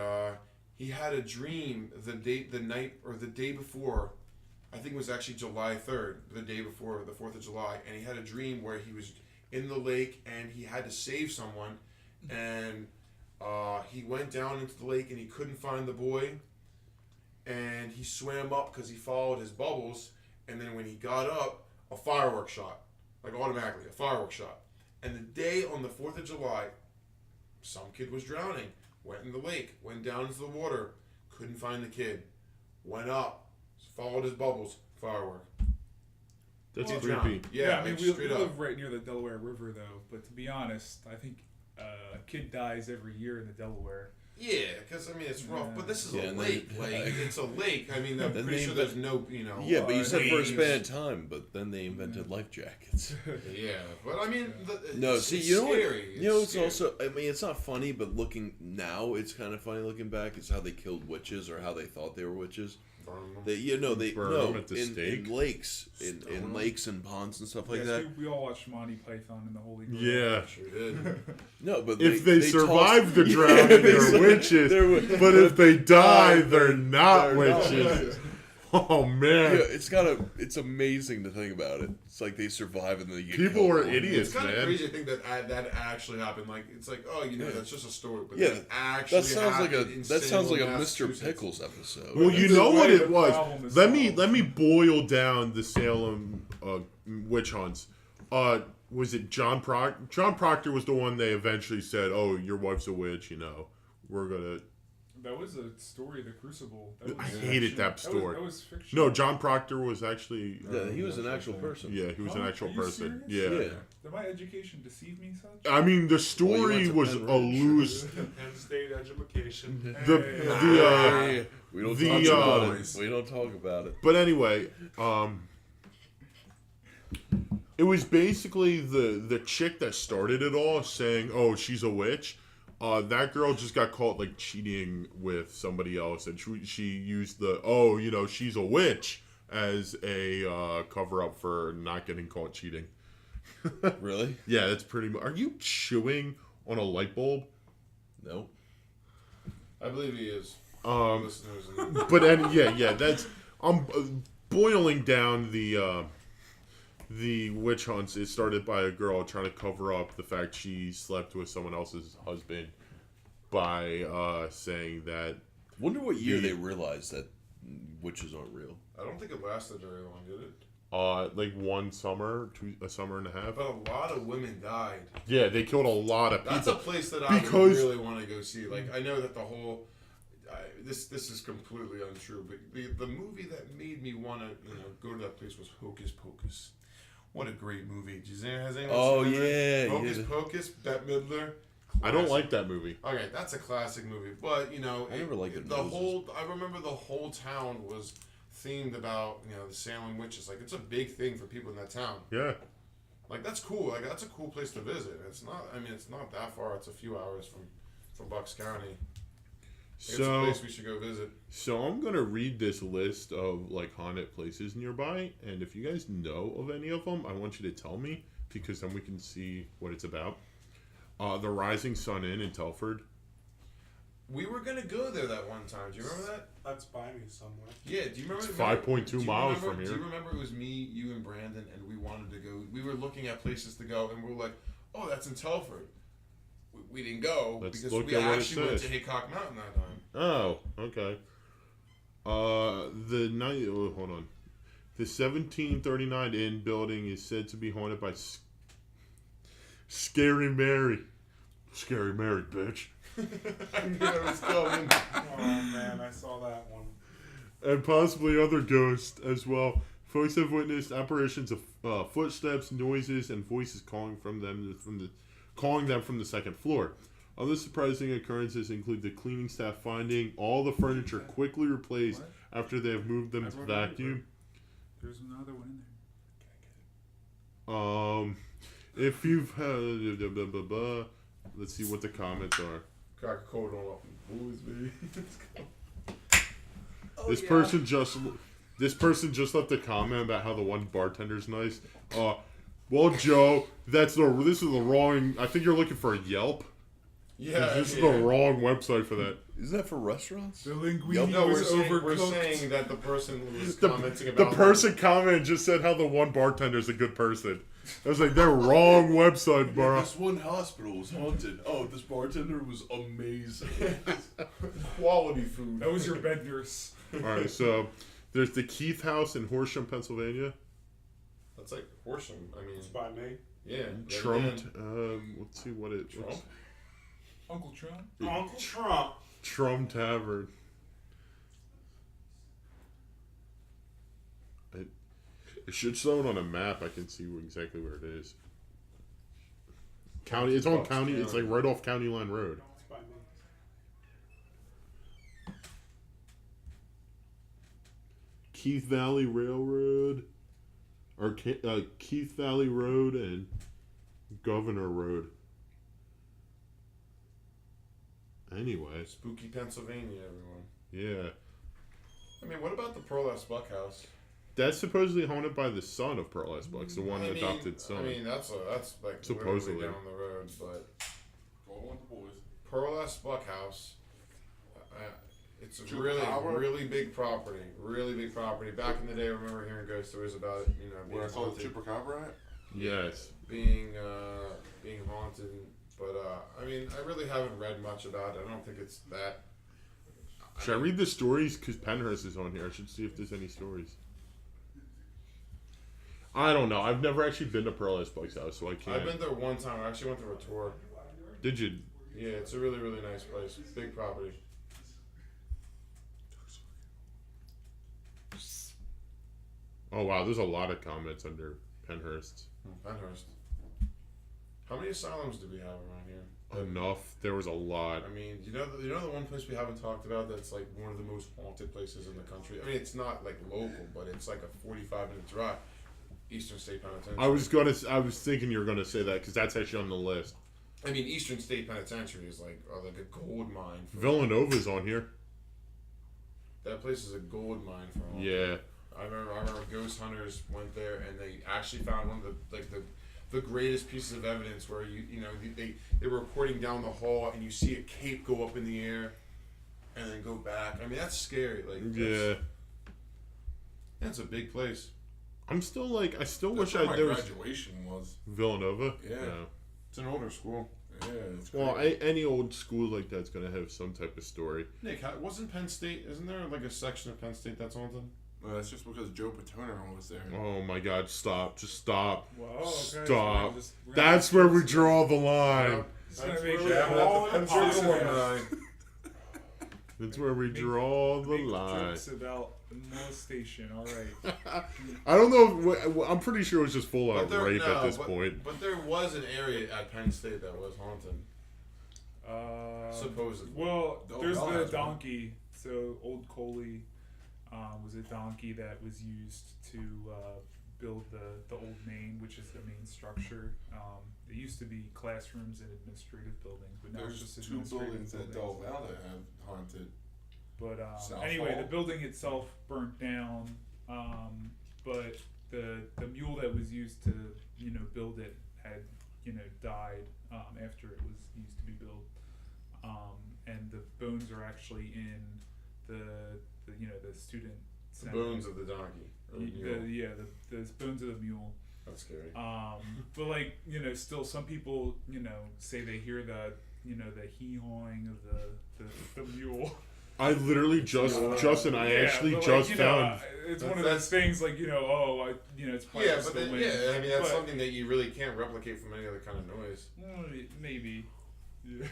he had a dream the day before. I think it was actually July 3rd, the day before the 4th of July, and he had a dream where he was in the lake and he had to save someone, and he went down into the lake and he couldn't find the boy, and he swam up because he followed his bubbles. And then when he got up, a firework shot. Like automatically, a firework shot. And the day on the 4th of July, some kid was drowning. Went in the lake, went down into the water, couldn't find the kid. Went up, followed his bubbles, firework. That's He creepy. drowned. Yeah, I mean, we straight up. live right near the Delaware River, though. But to be honest, I think a kid dies every year in the Delaware. Yeah, because I mean it's rough, but this is Yeah, a and lake. then- Like it's a lake. I mean, I'm Then pretty they sure there's no, Yeah, but you said for a waves. span of time, but then they invented life jackets. Yeah, but I mean, No, it's, see, it's you know scary. what? You know, it's scary. also. I mean, it's not funny, but looking now, it's kind of funny looking back. It's how they killed witches, or how they thought they were witches. They Burn them at the stake? in lakes, Stone in them? lakes and ponds and stuff like Yes, that. we all watched Monty Python and the Holy Grail. Yeah. Sure did. No, but If they survive tossed- the Yeah, drowning, they they're sur- witches. they're- But if they die, they're they're not not witches. Oh man. Yeah, it's amazing to think about it. It's like they survive and then you get People killed. were One- idiots. It's kind man. of crazy to think that actually happened. Like it's like, oh, that's just a story, but Yeah, that actually That sounds like happened in that sounds like a Salem, Mr. Massachusetts. Pickles episode. Well, you This is know what why it the was. problem is Let solved. me boil down the Salem witch hunts. Was it John Proctor? John Proctor was the one they eventually said, "Oh, your wife's a witch." We're gonna. That was a story, The Crucible. That I was hated fiction. that story. That was fiction. No, John Proctor was actually. Yeah, he was an actual person. Yeah, he was an Oh, actual are you person. serious? Yeah. Yeah. Did my education deceive me such? I mean, the Well, story you went was to a Penn Ridge. loose. Penn State education. The Hey, we don't the, talk about uh, it. We don't talk about it. But anyway, It was basically the chick that started it all saying, "Oh, she's a witch." That girl just got caught like cheating with somebody else, and she used the she's a witch as a cover up for not getting caught cheating. Really? Yeah, that's pretty much. Are you chewing on a light bulb? Nope. I believe he is. Listeners and But yeah, that's I'm boiling down the witch hunts. It started by a girl trying to cover up the fact she slept with someone else's husband by saying that. Wonder what year they realized that witches aren't real. I don't think it lasted very long, did it? Like one summer, a summer and a half. But a lot of women died. Yeah, they killed a lot of people. That's a place that I would really want to go see. Like, I know that the whole this is completely untrue, but the movie that made me want to go to that place was Hocus Pocus. What a great movie! Has anyone seen that? Hocus Pocus, Bette Midler. I don't like that movie. Okay, that's a classic movie, but I never liked it. I remember the whole town was themed about the Salem witches. Like, it's a big thing for people in that town. Yeah. Like, that's cool. Like, that's a cool place to visit. It's not. I mean, it's not that far. It's a few hours from Bucks County. It's a place we should go visit. So I'm gonna read this list of like haunted places nearby, and if you guys know of any of them, I want you to tell me because then we can see what it's about. The Rising Sun Inn in Telford. We were gonna go there that one time. Do you remember that? That's by me somewhere. Yeah. Do you remember? It's 5.2 miles from here. Do you remember it was me, you, and Brandon, and we wanted to go. We were looking at places to go, and we were like, "Oh, that's in Telford." We didn't go because we actually went to Haycock Mountain that time. Oh, okay. Hold on. The 1739 Inn building is said to be haunted by Scary Mary. Scary Mary, bitch. I knew that was coming. Oh man, I saw that one. And possibly other ghosts as well. Folks have witnessed apparitions of footsteps, noises, and voices calling them from the second floor. Other surprising occurrences include the cleaning staff finding all the furniture quickly replaced after they have moved them to vacuum. There's another one in there. If you've had, let's see what the comments are. Crack a code on up. Booze, baby. This person just left a comment about how the one bartender's nice. Well, Joe, this is the wrong. I think you're looking for a Yelp. Yeah, This is the wrong website for that. Isn't that for restaurants? The linguine No, was overcooked. we're saying that the person was The commenting about person commented just said how the one bartender's a good person. I was like, they're wrong website, bro. This one hospital was haunted. Oh, this bartender was amazing. quality food. That was your bed nurse. All right, so there's the Keith House in Horsham, Pennsylvania. That's like Horsham. I mean, It's by me. yeah. Trump. Let's see what it. Trump? Uncle Trump? Uncle Trump. Trump Tavern. It should show it on a map. I can see exactly where it is. County. It's on county. It's like right off County Line Road. It's by me. Keith Valley Railroad, or Keith Valley Road and Governor Road. Anyway. Spooky Pennsylvania, everyone. Yeah. I mean, what about the Pearl S. Buck house? That's supposedly haunted by the son of Pearl S. Buck, the one adopted son. I mean, that's like Supposedly. literally down the road, but Go on the boys. Pearl S. Buck house. It's a Chupacabra? really big property. Really big property. Back in the day, I remember hearing ghost stories about it. Where I Being saw the haunted, Chupacabra at? Yes. being haunted. But I mean, I really haven't read much about it. I don't think it's that. Should I read the stories? Because Penhurst is on here. I should see if there's any stories. I don't know. I've never actually been to Pearl S. Buck's house, so I can't. I've been there one time. I actually went through a tour. Did you? Yeah, it's a really, really nice place. Big property. Oh, wow. There's a lot of comments under Penhurst. Penhurst. How many asylums do we have around here? Enough. There was a lot. I mean, you know the one place we haven't talked about that's like one of the most haunted places in the country. I mean, it's not like local, but it's like a 45-minute drive. Eastern State Penitentiary. I was thinking you were gonna say that because that's actually on the list. I mean, Eastern State Penitentiary is like a gold mine. Villanova's on here. That place is a gold mine for all. Yeah. I remember ghost hunters went there and they actually found one of the greatest pieces of evidence where they were reporting down the hall and you see a cape go up in the air and then go back. I mean, that's scary. That's a big place. I'm still like, I still That's wish where my there was graduation was. Villanova. Yeah. It's an older school. Yeah, it's Well, crazy. any old school like that's gonna have some type of story. Nick, wasn't Penn State? Isn't there like a section of Penn State that's haunted? Well, that's just because Joe Paterno was there. Oh my God! Stop! Just stop! Well, okay, so Stop! we're gonna That's where we draw the line. It's gonna That's make where sure we all all the have jokes to about- That's where we make- draw the make line. jokes about molestation. All right. I don't know. I'm pretty sure it was just full on But rape at this point. But there was an area at Penn State that was haunted. Supposedly. Well, Del there's Valle the has one. donkey. So Old Coley was a donkey that was used to build the old main, which is the main structure. It used to be classrooms and administrative buildings, but now it's There's just two administrative buildings at Del Valle that have haunted. But South anyway, Hall? the building itself burnt down. But the mule that was used to build it had died after it was used to be built. And the bones are actually in the student The center. bones of the donkey. Or the mule. The bones of the mule. That's scary. But still some people say they hear the hee-hawing of the mule. I literally Justin. I actually but, just found. It's That's- one of those things like it's part Yeah, of but the then, wind. I mean that's But- something that you really can't replicate from any other kind of noise. Maybe. Yeah.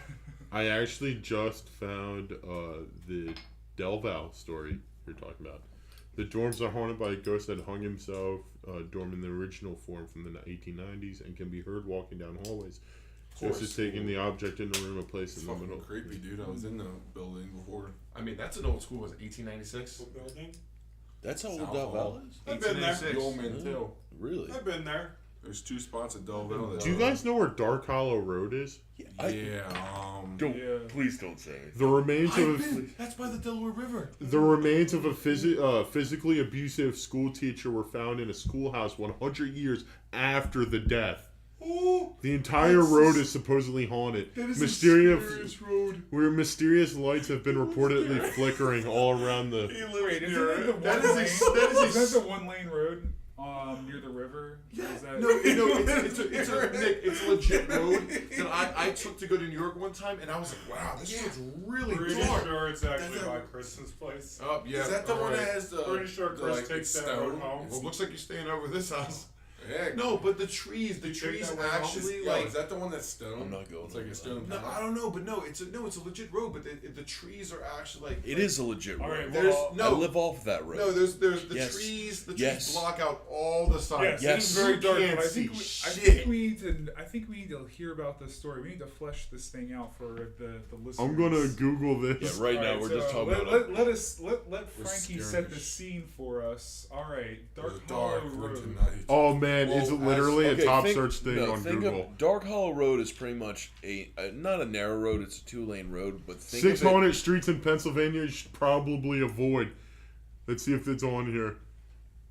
I actually just found the Del Valle story you're talking about. The dorms are haunted by a ghost that hung himself, dorm in the original form from the 1890s, and can be heard walking down hallways. Ghost is taking the object in the room and placed It's in the fucking middle. creepy, dude. I was in the building before. I mean that's an old school. Was it 1896? What building? That's how old South Del Hall. Valle is? I've been there. 1896. The old Mantel. Really? I've been there. There's two spots at Del Valle. that Do you are- guys know where Dark Hollow Road is? Don't, Yeah. please don't say. The remains of That's by the Delaware River. the remains of a physically abusive school teacher were found in a schoolhouse 100 years after the death. The entire road is supposedly haunted. Mysterious road. where mysterious lights have been reportedly flickering all around the. Wait, isn't it the one That lane? is a- Is that the one lane road near the river? Or is that... No, it's a legit road that I took to go to New York one time, and I was like, wow, this road's really Pretty dark. sure it's actually That's by a- Chris's place. Oh, yeah. Is that the one alright. that has the? Pretty sure the, Chris like, takes that stone? road home. Well, it looks like you're staying over this house. Heck. No, but the trees take that way home? actually Yo, like. is that the one that's stone? I'm not going It's like over a stone. No, path? I don't know, but no, it's a legit road, but the trees are actually like. It is a legit All road. right, There's well, I no. live off that road. No, there's the Yes. trees. The trees Yes. block out all the sides. yes, Yes. it's very You dark, can't but I see think, I shit. think we need to. I think we need to hear about this story. We need to flesh this thing out for the listeners. I'm gonna Google Yeah, this. right All now right, we're so just talking let, about. let Frankie set the skirmish. scene for us. All right, It Dark was Hollow dark Road. winter night. Oh man, it's Well, literally Okay, a top think- search thing no, on think Google. Of, Dark Hollow Road is pretty much not a narrow road; it's a 2-lane road. But think Six of it, haunted streets in Pennsylvania you should probably avoid. Let's see if it's on here.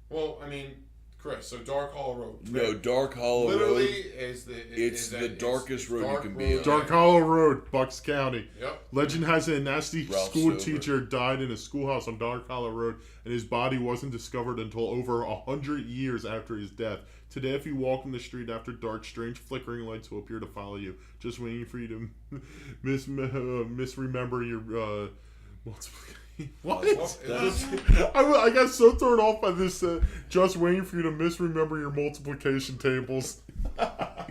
Well, I mean, Chris. So Dark Hollow Road. No, Dark Hollow Literally Road. is the. It's the darkest road you can be on. Dark Hollow Road, Bucks County. Yep. Legend has it a nasty Ralph school Stover. teacher died in a schoolhouse on Dark Hollow Road, and his body wasn't discovered until over 100 years after his death. Today, if you walk in the street after dark, strange flickering lights will appear to follow you, just waiting for you to misremember your multiplication. What? I got so thrown off by this. Just waiting for you to misremember your multiplication tables. I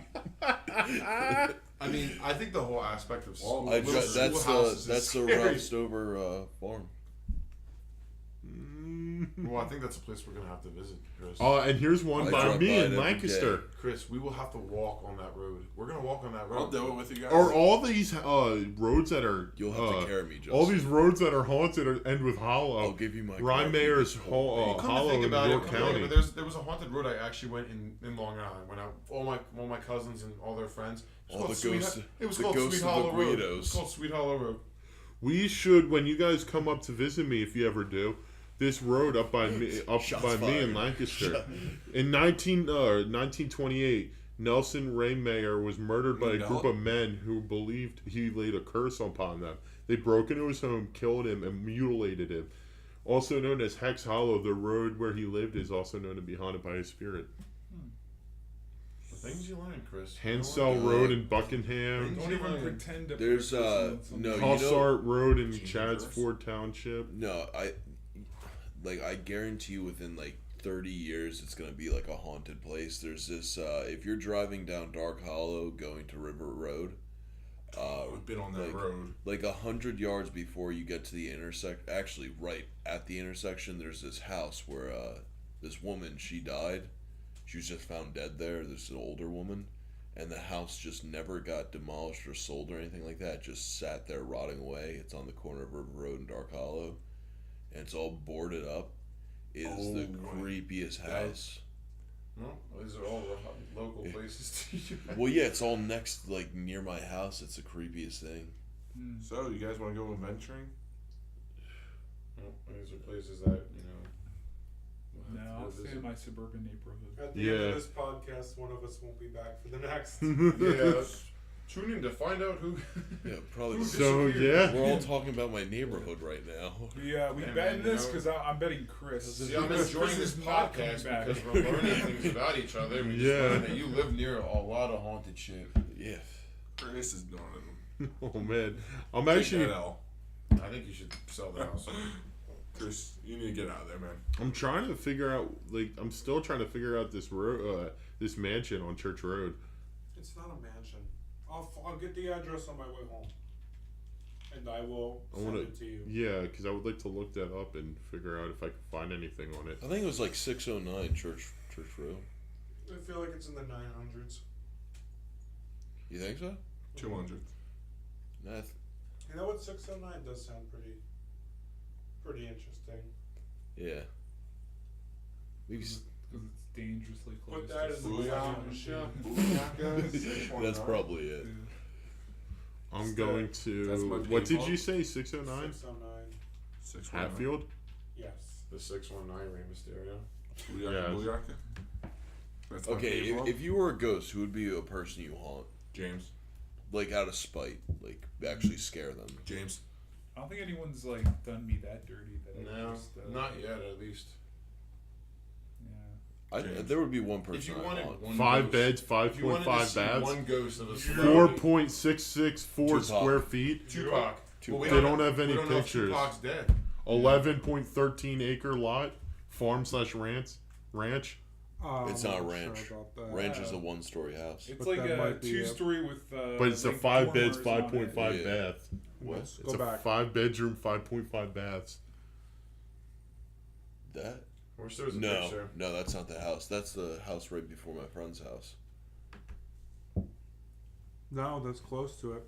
mean, I think the whole aspect of school. I little That's schoolhouses is the scary. Ralph Stover farm. Mm, Well, I think that's a place we're gonna have to visit, Chris. And here's one I by drive me by it in every Lancaster. day. Chris, we will have to walk on that road. We're gonna walk on that road. I'll do it with you guys. Are all these roads that are You'll have to carry me, Justin. all these roads that are haunted end with I'll hollow? give you my Ryan car Mayer's keys. Hold me. Hollow in York County. There was a haunted road I actually went in Long Island when all my cousins and all their friends. All the ghosts. It was the called ghosts Sweet of the Hollow Road. Guidos. It's called Sweet Hollow Road. We should, when you guys come up to visit me, if you ever do, this road up by me Shots me fired. in Lancaster. In 1928, Nelson Ray Mayer was murdered by a group of men who believed he laid a curse upon them. They broke into his home, killed him, and mutilated him. Also known as Hex Hollow, the road where he lived is also known to be haunted by a spirit. The things you learn, Chris. Hansell Road in Buckingham. Don't even pretend to. There's, purchase no, you Halsart Road in Jesus. Chadsford Township. No, I guarantee you within like 30 years it's gonna be like a haunted place. There's this if you're driving down Dark Hollow going to River Road, I've been on that road. like 100 yards before you get to the actually right at the intersection, there's this house where this woman, she died. She was just found dead there. This is an older woman, and the house just never got demolished or sold or anything like that. It just sat there rotting away. It's on the corner of River Road and Dark Hollow, and it's all boarded up. It is the creepiest house. No, these are all local places to you. Well, yeah, it's all next, like near my house. It's the creepiest thing. So, you guys want to go adventuring? No, these are places that, you know. No, I'll stay in my suburban neighborhood. At the end of this podcast, one of us won't be back for the next. Yeah, tune in to find out who. Yeah, probably. So, yeah. We're all talking about my neighborhood right now. We Hey, bet man, in this you know- because I'm betting Chris. See, I'm enjoying this not coming podcast back. because we're learning things about each other. We just learned that you live near a lot of haunted shit. Yeah. Chris is doing it. Oh man, I'm Take actually that L. I think you should sell the house. Chris, you need to get out of there, man. I'm trying to figure out I'm still trying to figure out this road, this mansion on Church Road. It's not a mansion. I'll get the address on my way home, and I will send it to you. Yeah, because I would like to look that up and figure out if I can find anything on it. I think it was like 609 Church Road. I feel like it's in the 900s. You think so? 200. Nah, You know what? 609 does sound pretty interesting. yeah. Maybe. Because it's dangerously close. Put that to as a Booyah. That's probably it. I'm It's going that's to. my What did default. you say? 609 609. 619. Hatfield. Yes. The 619 Rey Mysterio. Booyaka, Yeah. booyaka. That's my Okay, default. if you were a ghost, who would be a person you haunt? James. Like out of spite, like actually scare them. James. I don't think anyone's like done me that dirty. That I No, just, not yet, at least. Yeah. James. There would be one person If you I'd wanted haunt. one 5 ghost- beds, if you wanted to 5.5 see baths, one ghost of a celebrity, 4.664 Tupac. square feet, Tupac. Tupac. we They don't have any we don't know if pictures. Tupac's dead. 11.13 acre lot, farm/ranch. It's not a I'm ranch. Sure about that. Ranch is a one-story house. It's But like that a might be 2-story with. But it's a like 5 beds, dormers on it. 5.5 Yeah. bath. What? It's Go a back. 5 bedroom, 5.5 baths. That? I wish there was a No, picture. no, that's not the house. That's the house right before my friend's house. No, that's close to it.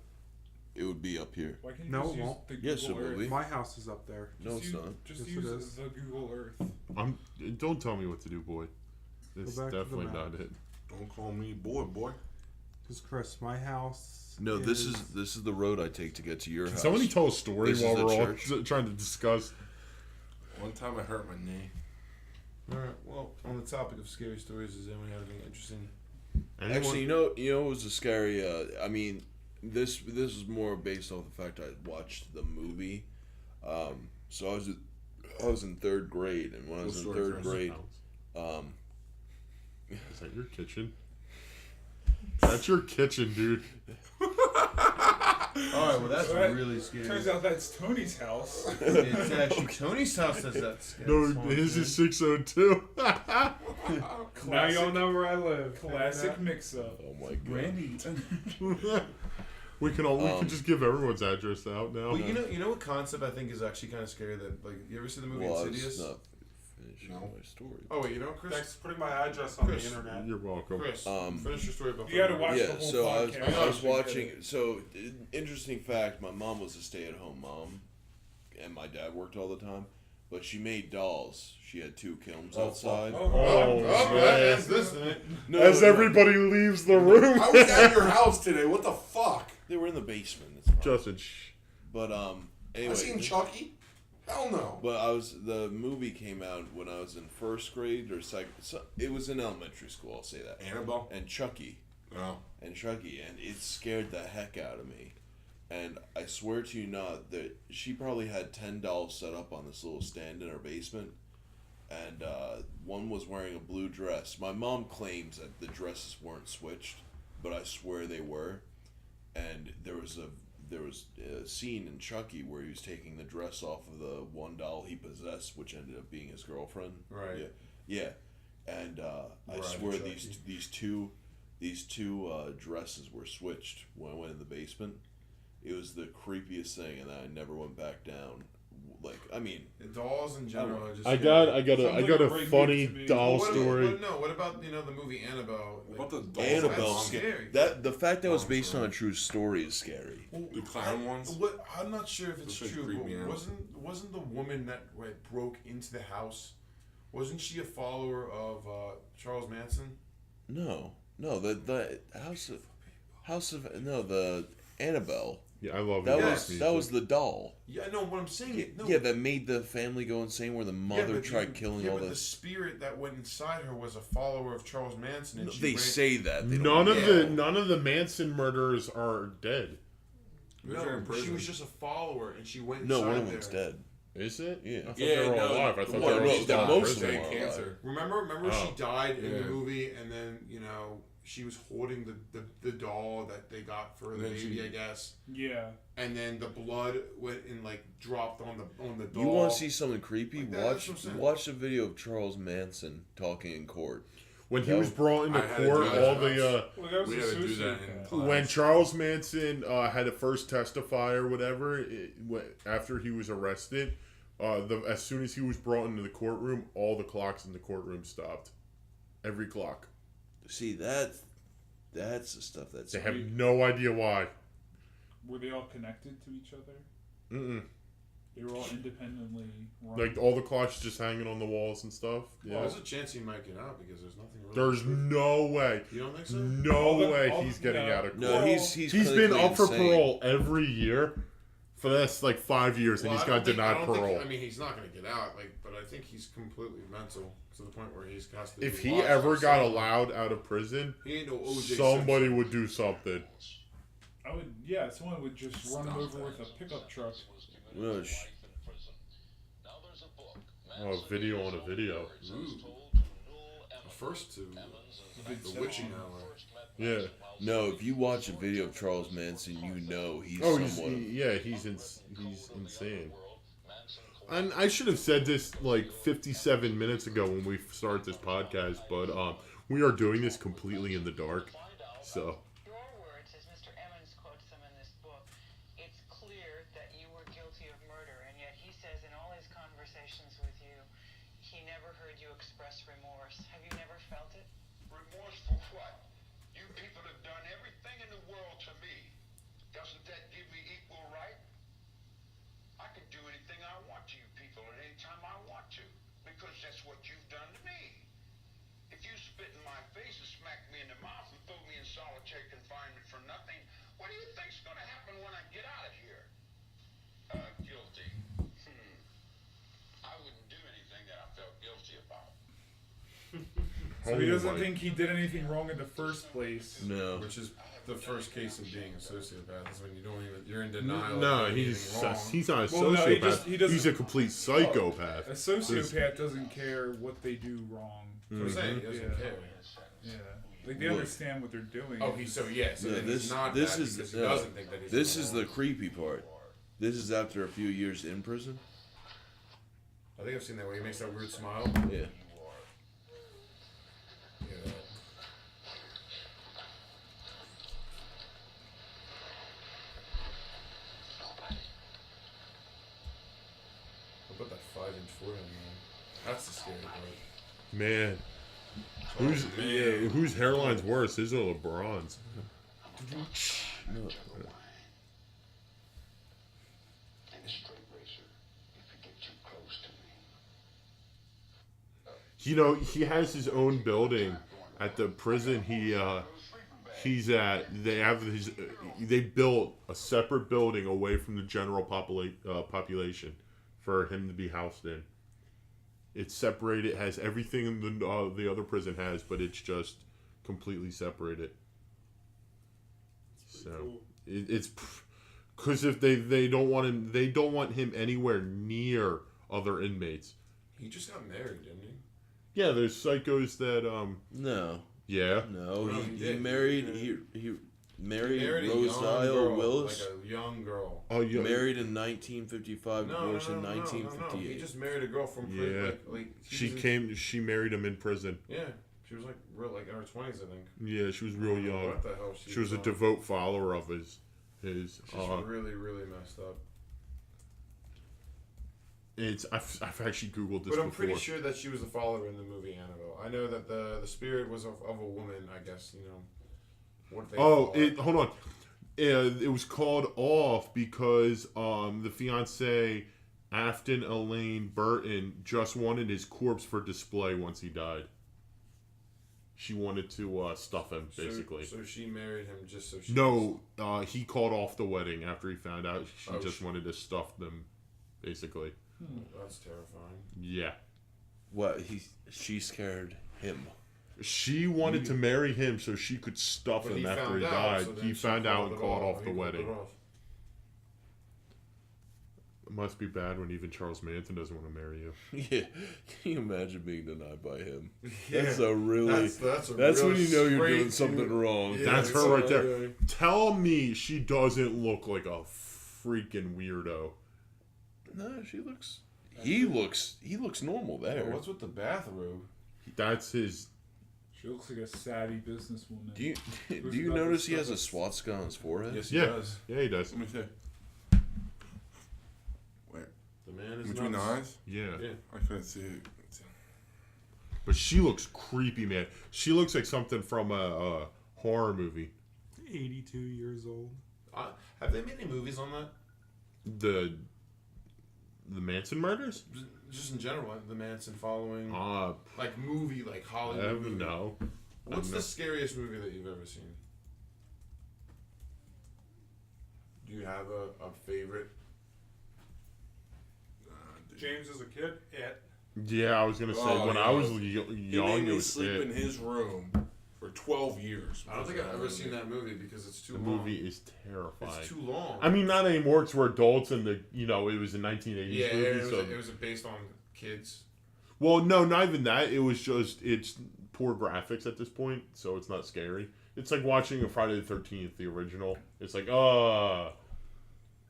It would be up here. Why can't you No, just it use won't. the Yes, Google it will Earth? be. My house is up there. No, it's not. Just Yes, it use is. the Google Earth. Don't tell me what to do, boy. It's back to the definitely map. not it. Don't call me boy. Because Chris, my house. No, this is the road I take to get to your Can house. somebody tell a story This while is a we're all church. trying to discuss? One time I hurt my knee. Alright, well, on the topic of scary stories, does anyone have anything interesting? Anyone? Actually, you know, it was a scary. I mean, this is more based off the fact I watched the movie. So I was in 3rd grade, and when I was in Cool story, 3rd Chris. grade, Is that your kitchen? That's your kitchen, dude. Alright, well, that's Alright. really scary. Turns out that's Tony's house. It's actually Tony's house that's scary. No, his is 602. Now y'all know where I live. Classic mix-up. oh my god, Randy. we can just give everyone's address out now. Well, you know what concept I think is actually kind of scary. That like, you ever see the movie well, Insidious? it's not finishing No. my story. Oh wait, you know, Chris. Thanks for putting my address on Chris, the internet. You're welcome. Chris, Um, finish your story about. You gotta Frankie. watch the Yeah, whole so podcast. I was to get watching. it. So, interesting fact: my mom was a stay-at-home mom, and my dad worked all the time. But she made dolls. She had 2 kilns outside. Oh, that's man. this, isn't it? No, As no, everybody leaves the room. I was at your house today. What the fuck? they were in the basement. It's fine. Justin, shh. But anyway. I seen Chucky. Hell no. But the movie came out when I was in 1st grade or second. So it was in elementary school. I'll say that. Annabelle. And Chucky. No. And it scared the heck out of me. And I swear to you not that she probably had 10 dolls set up on this little stand in her basement. And one was wearing a blue dress. My mom claims that the dresses weren't switched, but I swear they were. And there was a scene in Chucky where he was taking the dress off of the one doll he possessed, which ended up being his girlfriend. Right. Yeah. And I Right, swear Chucky. these two dresses were switched when I went in the basement. It was the creepiest thing, and I never went back down. Like, I mean, The dolls in general are just. I got Sounds a like a great funny movie to me. doll What story. what about the movie Annabelle? What about the dolls? Annabelle that's scary. scary. That the fact that was Oh, based sorry. on a true story is scary. The clown ones? What, I'm not sure if it's Those things true, creep me but out. wasn't the woman that broke into the house? Wasn't she a follower of Charles Manson? No, the the Annabelle. Yeah, I love That it. was the doll. Yeah, no. What I'm saying, no. Yeah, that made the family go insane. Where the mother but tried killing all but the the. spirit that went inside her was a follower of Charles Manson, and she They ran- say that. They None don't, of none of the Manson murderers are dead. Those are in No, she prison. was just a follower, and she went No, inside one of there. them's dead. Is it? Yeah. I thought Yeah, they were all no, alive. I the thought one they were who all that still most in of them prison. are cancer. Remember, Oh. she died in the Yeah. movie, and then she was holding the doll that they got for And the then baby, she- I guess. Yeah. And then the blood went and dropped on the doll. You want to see something creepy? Like that, that's what I'm saying. Watch a video of Charles Manson talking in court. When he was brought into I had to court, do that all once. the Well, that was We a had to do that in sociopath. class. when Charles Manson had to first testify or whatever, after he was arrested, as soon as he was brought into the courtroom, all the clocks in the courtroom stopped. Every clock. See that's the stuff that's. They have no idea why. Were they all connected to each other? Mm-mm. They were all independently run. Like all the clocks just hanging on the walls and stuff. Well, Yeah. there's a chance he might get out because there's nothing. Really There's no way. You don't think so? No All the- way all he's the- getting no. out of court. No, he's He's been clinically up for insane. parole every year for the last 5 years, and Well, he's I got don't think- denied I don't think- parole. I mean, he's not going to get out. But I think he's completely mental to the point where he's has to. If be he locked ever up got somewhere. allowed out of prison, he ain't no OJ. somebody Simpson. would do something. I would, yeah, someone would just run him over with a pickup truck. No, Oh, a video on a video. Ooh. The first two, the witching hour. Yeah. no, if you watch a video of Charles Manson, you know he's Oh, somewhat. he's insane. And I should have said this 57 minutes ago when we started this podcast, but we are doing this completely in the dark. So Your words, as Mr. Emmons quotes them in this book, it's clear that you were guilty of murder, and yet he says in all his conversations with you, he never heard you express remorse. Have you never felt it? Remorse for what? You people have done everything in the world to me. Doesn't that give me equal right? I can do anything I want to you people at any time I want to, because that's what you've done to me. If you spit in my face and smack me in the mouth and throw me in solitary confinement for nothing, what do you think's going to happen when I get out of here? Guilty. I wouldn't do anything that I felt guilty about. So he doesn't Holy- think he did anything wrong in the first place. No. Which is the first case of being a sociopath. That's when you're in denial. no, of he's anything wrong. he's not a Well, no, sociopath. he doesn't- He's a complete psychopath. A sociopath doesn't care what they do wrong. That's what I'm saying. He doesn't Yeah. care. Yeah. Like, they Look. understand what they're doing. Oh, so No, then he's not this that is because he no, doesn't think that he's this in is the the wrong. creepy part. This is after a few years in prison. I think I've seen that where he makes that weird smile. Yeah. Yeah. I'll put that 5-inch forehead, man. That's the scary part. Man. Man. Whose hairline's worse? His or LeBron's? No. And a straight racer if you get too close to me. You know, he has his own building at the prison he's at. They built a separate building away from the general population for him to be housed in. It's separated. It has everything the other prison has, but it's just completely separated. So Cool. it's because if they don't want him anywhere near other inmates. He just got married, didn't he? Yeah, there's psychos that No. yeah. No, No, he he did. married He married a young Rosedial girl, Willis. like a young girl. Oh, yeah. Married in 1955, No, divorced in no. 1958. He just married a girl from prison. Yeah. She married him in prison. Yeah, she was like real, like in her 20s, I think. Yeah, she was real I don't know young. What the hell She was a on. devout follower of his. She's really, really messed up. I've actually googled this But I'm before. pretty sure that she was the follower in the movie Annabelle. I know that the spirit was of a woman. I guess what they. call it. Hold on. It was called off because the fiance Afton Elaine Burton just wanted his corpse for display once he died. She wanted to stuff him, basically. So she married him just so she. No, he called off the wedding after he found out. She Oh, just wanted to stuff them, basically. That's terrifying. Yeah. What? She scared him. She wanted to marry him so she could stuff But him he after found he out, died. so then He she found out and it called off the He called it wedding. off. It must be bad when even Charles Manson doesn't want to marry you. Yeah. Can you imagine being denied by him? Yeah. That's a really. That's That's real when you know you're straight doing something to- wrong. Yeah, That's it's her right so- there. Tell me she doesn't look like a freaking weirdo. No, she looks. He looks normal there. What's with the bathrobe? That's his. She looks like a savvy businesswoman. Do you Who's do you about notice to he has stuff a it? swastika on his forehead? Yes, he Yeah. does. Yeah, he does. Let me see. Where? The man is Between the nuts. eyes? Yeah. Yeah. I couldn't see it. But she looks creepy, man. She looks like something from a horror movie. 82 years old. Have they made any movies on that? The Manson murders? Just in general, like the Manson following, I like movie, like Hollywood don't movie. know. What's I the know. scariest movie that you've ever seen? Do you have a favorite? James as a kid, It. Yeah, I was gonna say Oh, when yeah. I was He young, made it me was sleep it. in his room for 12 years. I don't think I've ever seen that movie because it's too The long. movie is terrifying. It's too long. I mean, not anymore. It's for adults, and it was a 1980s yeah, movie. it was based on kids. Well, no, not even that. It was just it's poor graphics at this point, so it's not scary. It's like watching a Friday the 13th, the original. It's like,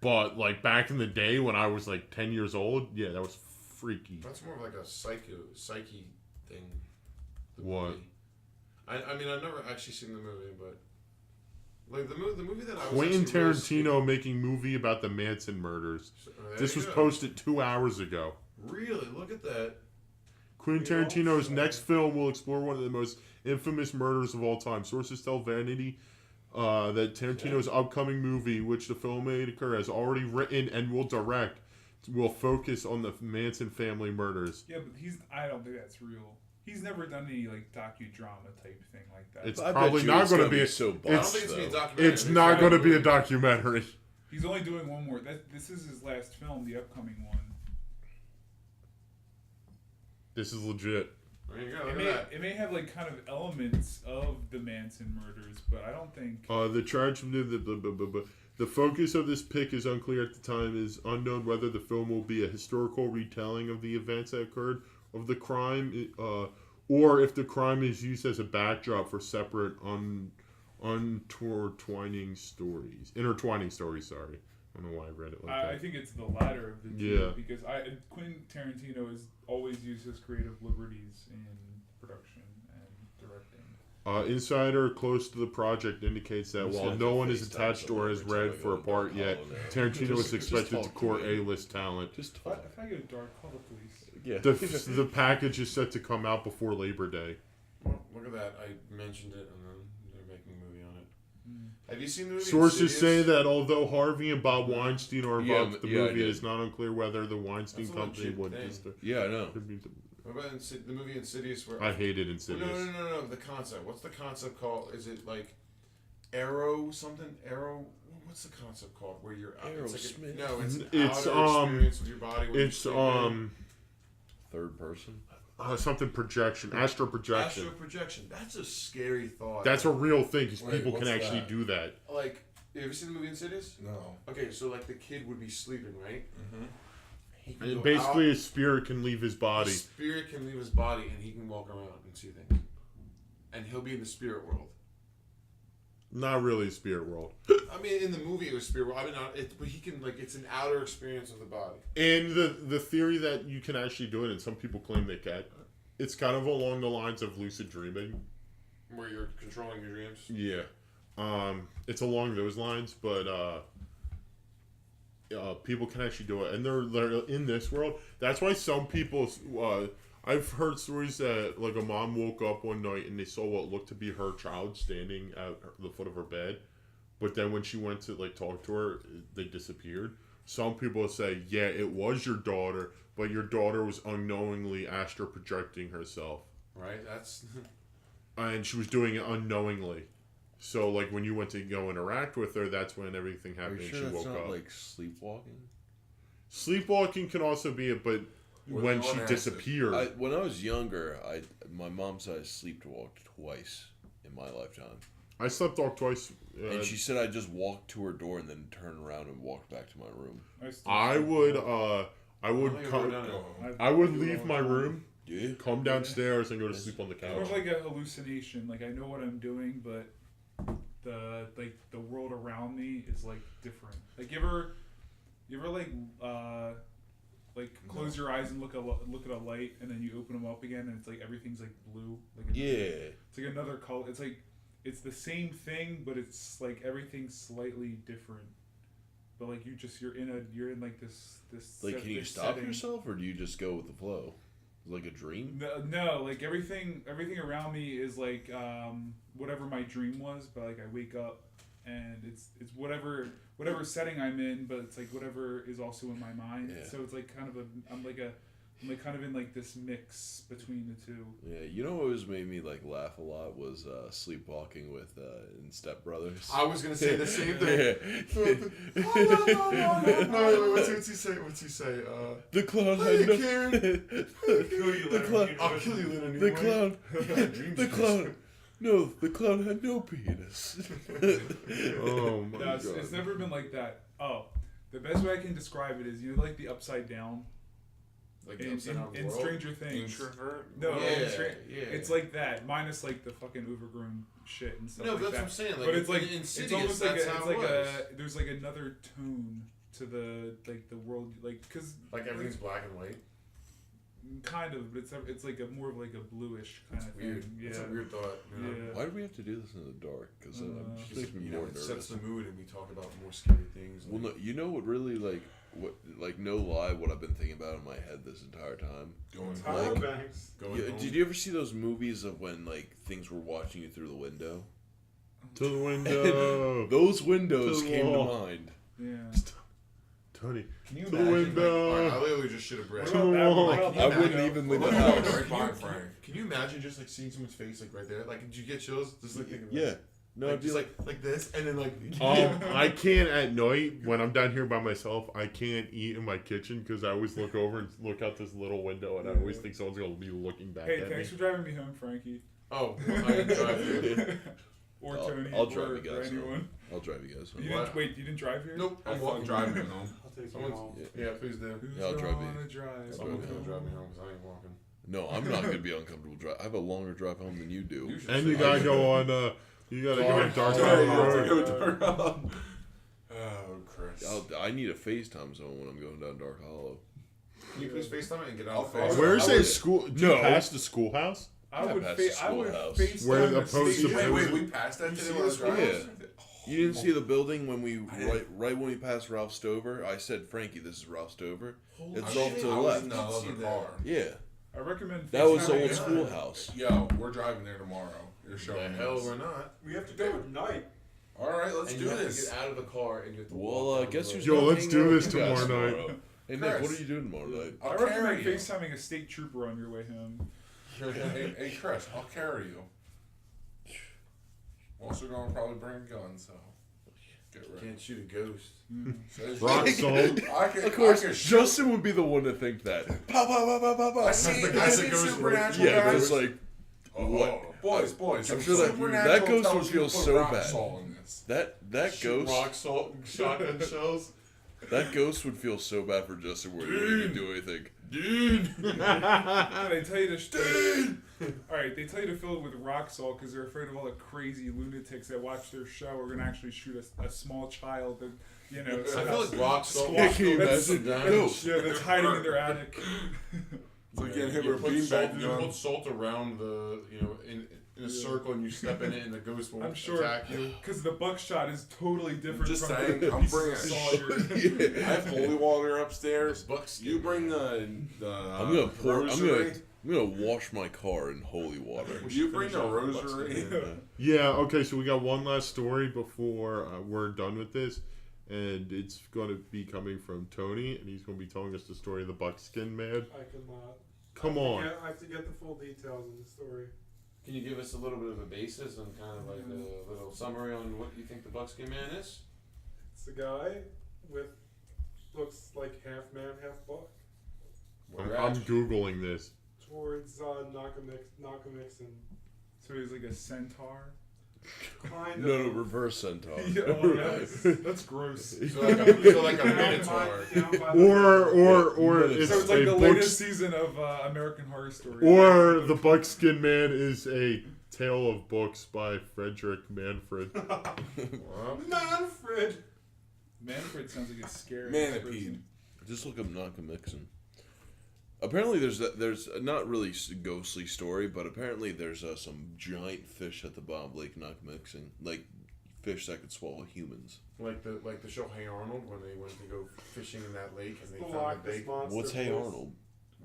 but like back in the day when I was like 10 years old, yeah, that was freaky. That's more of like a psyche thing. the What? movie. I mean, I've never actually seen the movie, but like the movie that I was Quentin actually really Tarantino making movie about the Manson murders. there This you was go. posted 2 hours ago. Really, look at that. Quentin You know, Tarantino's so- next film will explore one of the most infamous murders of all time. Sources tell Vanity that Tarantino's upcoming movie, which the filmmaker has already written and will direct, will focus on the Manson family murders. Yeah, but I don't think that's real. He's never done any like docudrama type thing like that. It's I bet probably you not it's going to gonna be. so I don't boss, think it's gonna be a though. documentary. It's not going to be a documentary. He's only doing one more. This is his last film, the upcoming one. This is legit. There you go. It Look may, at that. it may have like kind of elements of the Manson murders, but I don't think. The focus of this pick is unclear at the time. It is unknown whether the film will be a historical retelling of the events that occurred of the crime, or if the crime is used as a backdrop for separate intertwining stories. Sorry, I don't know why I read it like I that. think it's the latter of the two. Yeah. Because Quentin Tarantino has always used his creative liberties in production and directing. Insider close to the project indicates that He's while gonna no one FaceTime is attached or has someone read every time for I a go to part Dark yet, Hollow now. Tarantino is Just expected to talk to court me. A-list talent. Just If I go to Dark, call the police. Yeah. The package is set to come out before Labor Day. Well, look at that. I mentioned it, and then they're making a movie on it. Have you seen the movie? Sources Insidious? say that although Harvey and Bob Weinstein are involved with the Yeah, I movie, did. it's not unclear whether the Weinstein That's a company legit would thing. Yeah, I know. What about the movie Insidious? Where I hated Insidious. No. The concept. What's the concept called? Is it like Arrow something? Arrow. What's the concept called? Where you're it's like Aerosmith. no, it's an It's, outer experience of your body. Where It's you Third person. something projection, astral projection. astral projection. That's a scary thought. That's a real thing because Wait, people can what's actually that? do that. like. Have you seen the movie Insidious? No. Okay, so like the kid would be sleeping, right? Mm-hmm. He can And go basically, out, his spirit can leave his body. his spirit can leave his body, and he can walk around and see things. And he'll be in the spirit world. Not really a spirit world. I mean, in the movie it was spirit world. I mean, not it, but he can like it's an outer experience of the body. And the theory that you can actually do it, and some people claim they can, it's kind of along the lines of lucid dreaming. Where you're controlling your dreams. Yeah. It's along those lines, but people can actually do it, and they're in this world. That's why some people. I've heard stories that like a mom woke up one night and they saw what looked to be her child standing at the foot of her bed, but then when she went to like talk to her, they disappeared. Some people say, yeah, it was your daughter, but your daughter was unknowingly astral projecting herself, Right. That's. and she was doing it unknowingly. So, like, when you went to go interact with her, that's when everything Are happened you and sure she that's woke not up. like sleepwalking? Sleepwalking can also be it, but Well, when no she one has it. disappeared... When I was younger, my mom said I sleepwalked twice in my lifetime. I slept off twice. And she said I just walked to her door and then turned around and walked back to my room. I would I would do leave all my the time. room, Yeah. come downstairs, and go to sleep on the More of couch. like a hallucination. Like I know what I'm doing, but the world around me is like different. Like you ever like close your eyes and look at a light, and then you open them up again, and it's like everything's like blue. Like it's like another color. It's like it's the same thing, but it's like everything's slightly different. But like you're in like this Like, can you this stop setting. yourself, or do you just go with the flow? Like a dream? No, like everything around me is like whatever my dream was, but like I wake up and it's whatever setting I'm in, but it's like whatever is also in my mind. Yeah. So it's like kind of I'm kind of in like this mix between the two. Yeah, you know what always made me like laugh a lot was sleepwalking with in Step Brothers. I was gonna say the same thing. Yeah. No, what's he say? What's he say? The clown Hey, had no. Karen. The clown. I'll kill you later. The clown. Dreams The clown. No, the clown had no penis. Oh my No, god. it's never been like that. Oh, the best way I can describe it is like the upside down Like in Stranger Things. Introvert. No, Yeah, yeah. It's like that, minus like the fucking overgrown shit and stuff. No, like that's that. what I'm saying. Like, But it's like in it's Insidious, almost like that's a, how it's it like was. there's like another tone to the world, like because Like everything's black and white. kind of, but it's like a more of like a bluish kind of Weird. thing. Yeah. It's a weird thought. You know? Yeah. Why do we have to do this in the dark? Because it Because, makes me You more know, it nervous. sets the mood, and we talk about more scary things. Well, no, you know what really like no lie, what I've been thinking about in my head this entire time. Going Tyra home. Banks. Going Yeah, home. did you ever see those movies of when like things were watching you through the window? To the window. Those windows To the came to wall. mind. Yeah. Tony. Can you To the imagine? window. Like, I literally just shit a brick. To the wall. What about I that wouldn't window? even leave the Oh, house. Right behind Frank. Can you imagine just like seeing someone's face like right there? Like, did you get chills? Just like thinking about Yeah. it. No, Like, it'd be just like like this, and then like. I can't at night when I'm down here by myself. I can't eat in my kitchen because I always look over and look out this little window, and I always think someone's gonna be looking back Hey, at thanks me. for driving me home, Frankie. Oh, I didn't drive here. Or I'll- Tony. I'll drive or, you guys or anyone. home. I'll drive you guys home. You What? didn't wait. You didn't drive here. Nope, I'm Have walking. fun driving home. I'll take you Someone's- home. Yeah, please do. Who's Yeah, I'll drive you. gonna drive? Someone's gonna drive me home because I ain't walking. No, I'm not gonna be uncomfortable drive. I have a longer drive home than you do. You should And say you that. gotta go on. You gotta go on Dark Sorry, Road. Oh, Chris. I need a FaceTime zone when I'm going down Dark Hollow. Can you please FaceTime it and get I'll out the phone? FaceTime. Where's I it? would- School? Do you No. pass the schoolhouse? I Yeah, would past the I would schoolhouse. FaceTime Where the opposed to station. Wait, we passed that You today see when I was this driving? Yeah. You didn't see the building when we right when we passed Ralph Stover? I said, Frankie, this is Ralph Stover. It's off to the left. in the other car. Yeah. I recommend. That was the FaceTiming old a- schoolhouse. Yo, we're driving there tomorrow. You're The showing hell us. we're not. We have to go at night. All right, let's And do you have to this. get out of the car and you have to Well, walk down guess the who's road. Yo, gonna let's hang do out with this you guys tomorrow night. Hey, Nick, what Chris. are you doing tomorrow night? I I'll recommend carry you. FaceTiming a state trooper on your way home. Hey, Chris, I'll carry you. Also gonna probably bring a gun, so get ready. Can't shoot a ghost. Says- Rock salt. I can, Of course, I can shoot. Justin would be the one to think that. Pow, pow, pow, pow, pow, pow. I see Supernatural. Yeah, guys. it's like, What? Boys. I'm sure that Supernatural ghost tells would you feel to put so rock bad. salt in this. that Shoot ghost, rock salt and shotgun shells. that ghost would feel so bad for Justin where he wouldn't even do anything. They tell you to. All right, they tell you to fill it with rock salt because they're afraid of all the crazy lunatics that watch their show are gonna actually shoot a small child that I feel like rock salt. Yeah, can you that's, imagine? that's, yeah, that's hiding in their attic. It's like getting hit You with a put salt, beanbag you gun. put salt around the, in a circle and you step in it and the ghost will I'm sure attack you. because the buckshot is totally different Just from saying, the I'm pieces bringing of a salt you're- I have holy water upstairs. Buckskin. You bring the I'm gonna pour. rosary. I'm gonna wash my car in holy water. You bring the rosary. Yeah, okay, so we got one last story before we're done with this. And it's going to be coming from Tony, and he's going to be telling us the story of the Buckskin Man. I cannot. Come on. Yeah, I have to get the full details of the story. Can you give us a little bit of a basis and kind of like a little summary on what you think the Buckskin Man is? It's a guy with looks like half man, half buck. I'm Googling this. Towards Nakamix and So he's like a centaur. kind No, of. reverse centaur. Yeah, oh, that's gross. So like a minotaur. Or it's So it's like a the book, latest season of American Horror Story. or the Buckskin Man is a tale of books by Frederick Manfred. Manfred. Manfred sounds like a scary Manipede. Just look up Nakamixon. Apparently, there's not really a ghostly story, but apparently there's some giant fish at the bottom of Lake Nakamixon, like fish that could swallow humans. Like the show Hey Arnold when they went to go fishing in that lake and they The found Loch the Ness big. Monster. What's Hey place. Arnold?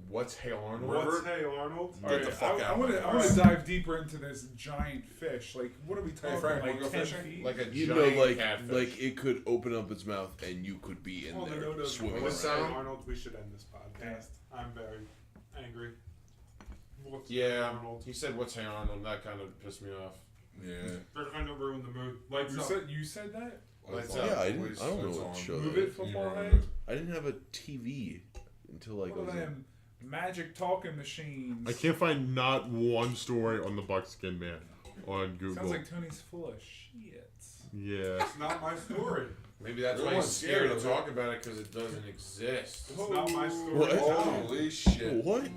What's Hey Arnold? What's Hey Arnold? All right, the fuck I out. want to dive deeper into this giant fish. Like, what are we talking Frank, about? wanna Like go 10 fishing? feet? Like a You giant know, catfish. like it could open up its mouth and you could be in On the there note of swimming What's around. sound? Hey Arnold, we should end this podcast. I'm very angry. What's Hey Yeah, Arnold? he said what's Hey Arnold. That kind of pissed me off. Yeah. They're kind of ruined the mood. Lights up. You said that? Lights Lights up. Yeah, I boys. don't know Lights what on. show Move that it, is. football You head. I didn't have a TV until like I What was are in- them magic talking machines? I can't find not one story on the Buckskin Man on Google. Sounds like Tony's full of shit. Yeah. It's not my story. Maybe that's why Everyone's he's scared to scared of talk about it because it doesn't exist. It's not my story. What? Holy shit. What?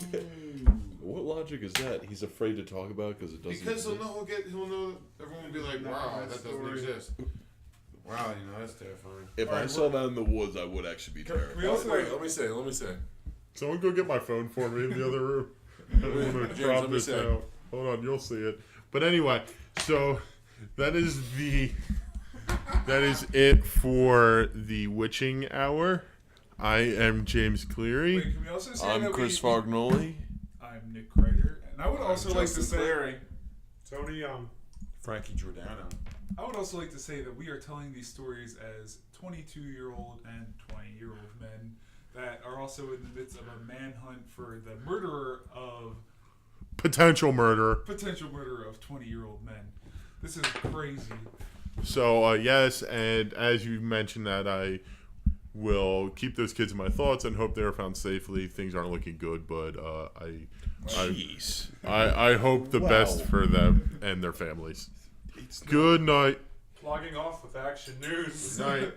What logic is that? He's afraid to talk about it because it doesn't. Because he'll exist? know, everyone will be like, Not wow, my that doesn't story. exist. Wow, that's terrifying. If I Alright, saw that in the woods, I would actually be Can terrified. we also Wait, let me say. Someone go get my phone for me in the other room. I don't want to James, drop let me this see. out. Hold on, you'll see it. But anyway, so that is it for the witching hour. I am James Cleary. Wait, can we also say I'm that Chris we, Fagnoli. I'm Nick Kreider, and I would also like to say Tony Young. Frankie Giordano. I would also like to say that we are telling these stories as 22-year-old and 20-year-old men that are also in the midst of a manhunt for the murderer of Potential murderer. potential murderer of 20-year-old men. This is crazy. So yes, and as you mentioned that I will keep those kids in my thoughts and hope they are found safely. Things aren't looking good, but Jeez. I hope the Wow. best for them and their families. Good night. Logging off with Action News. Good night.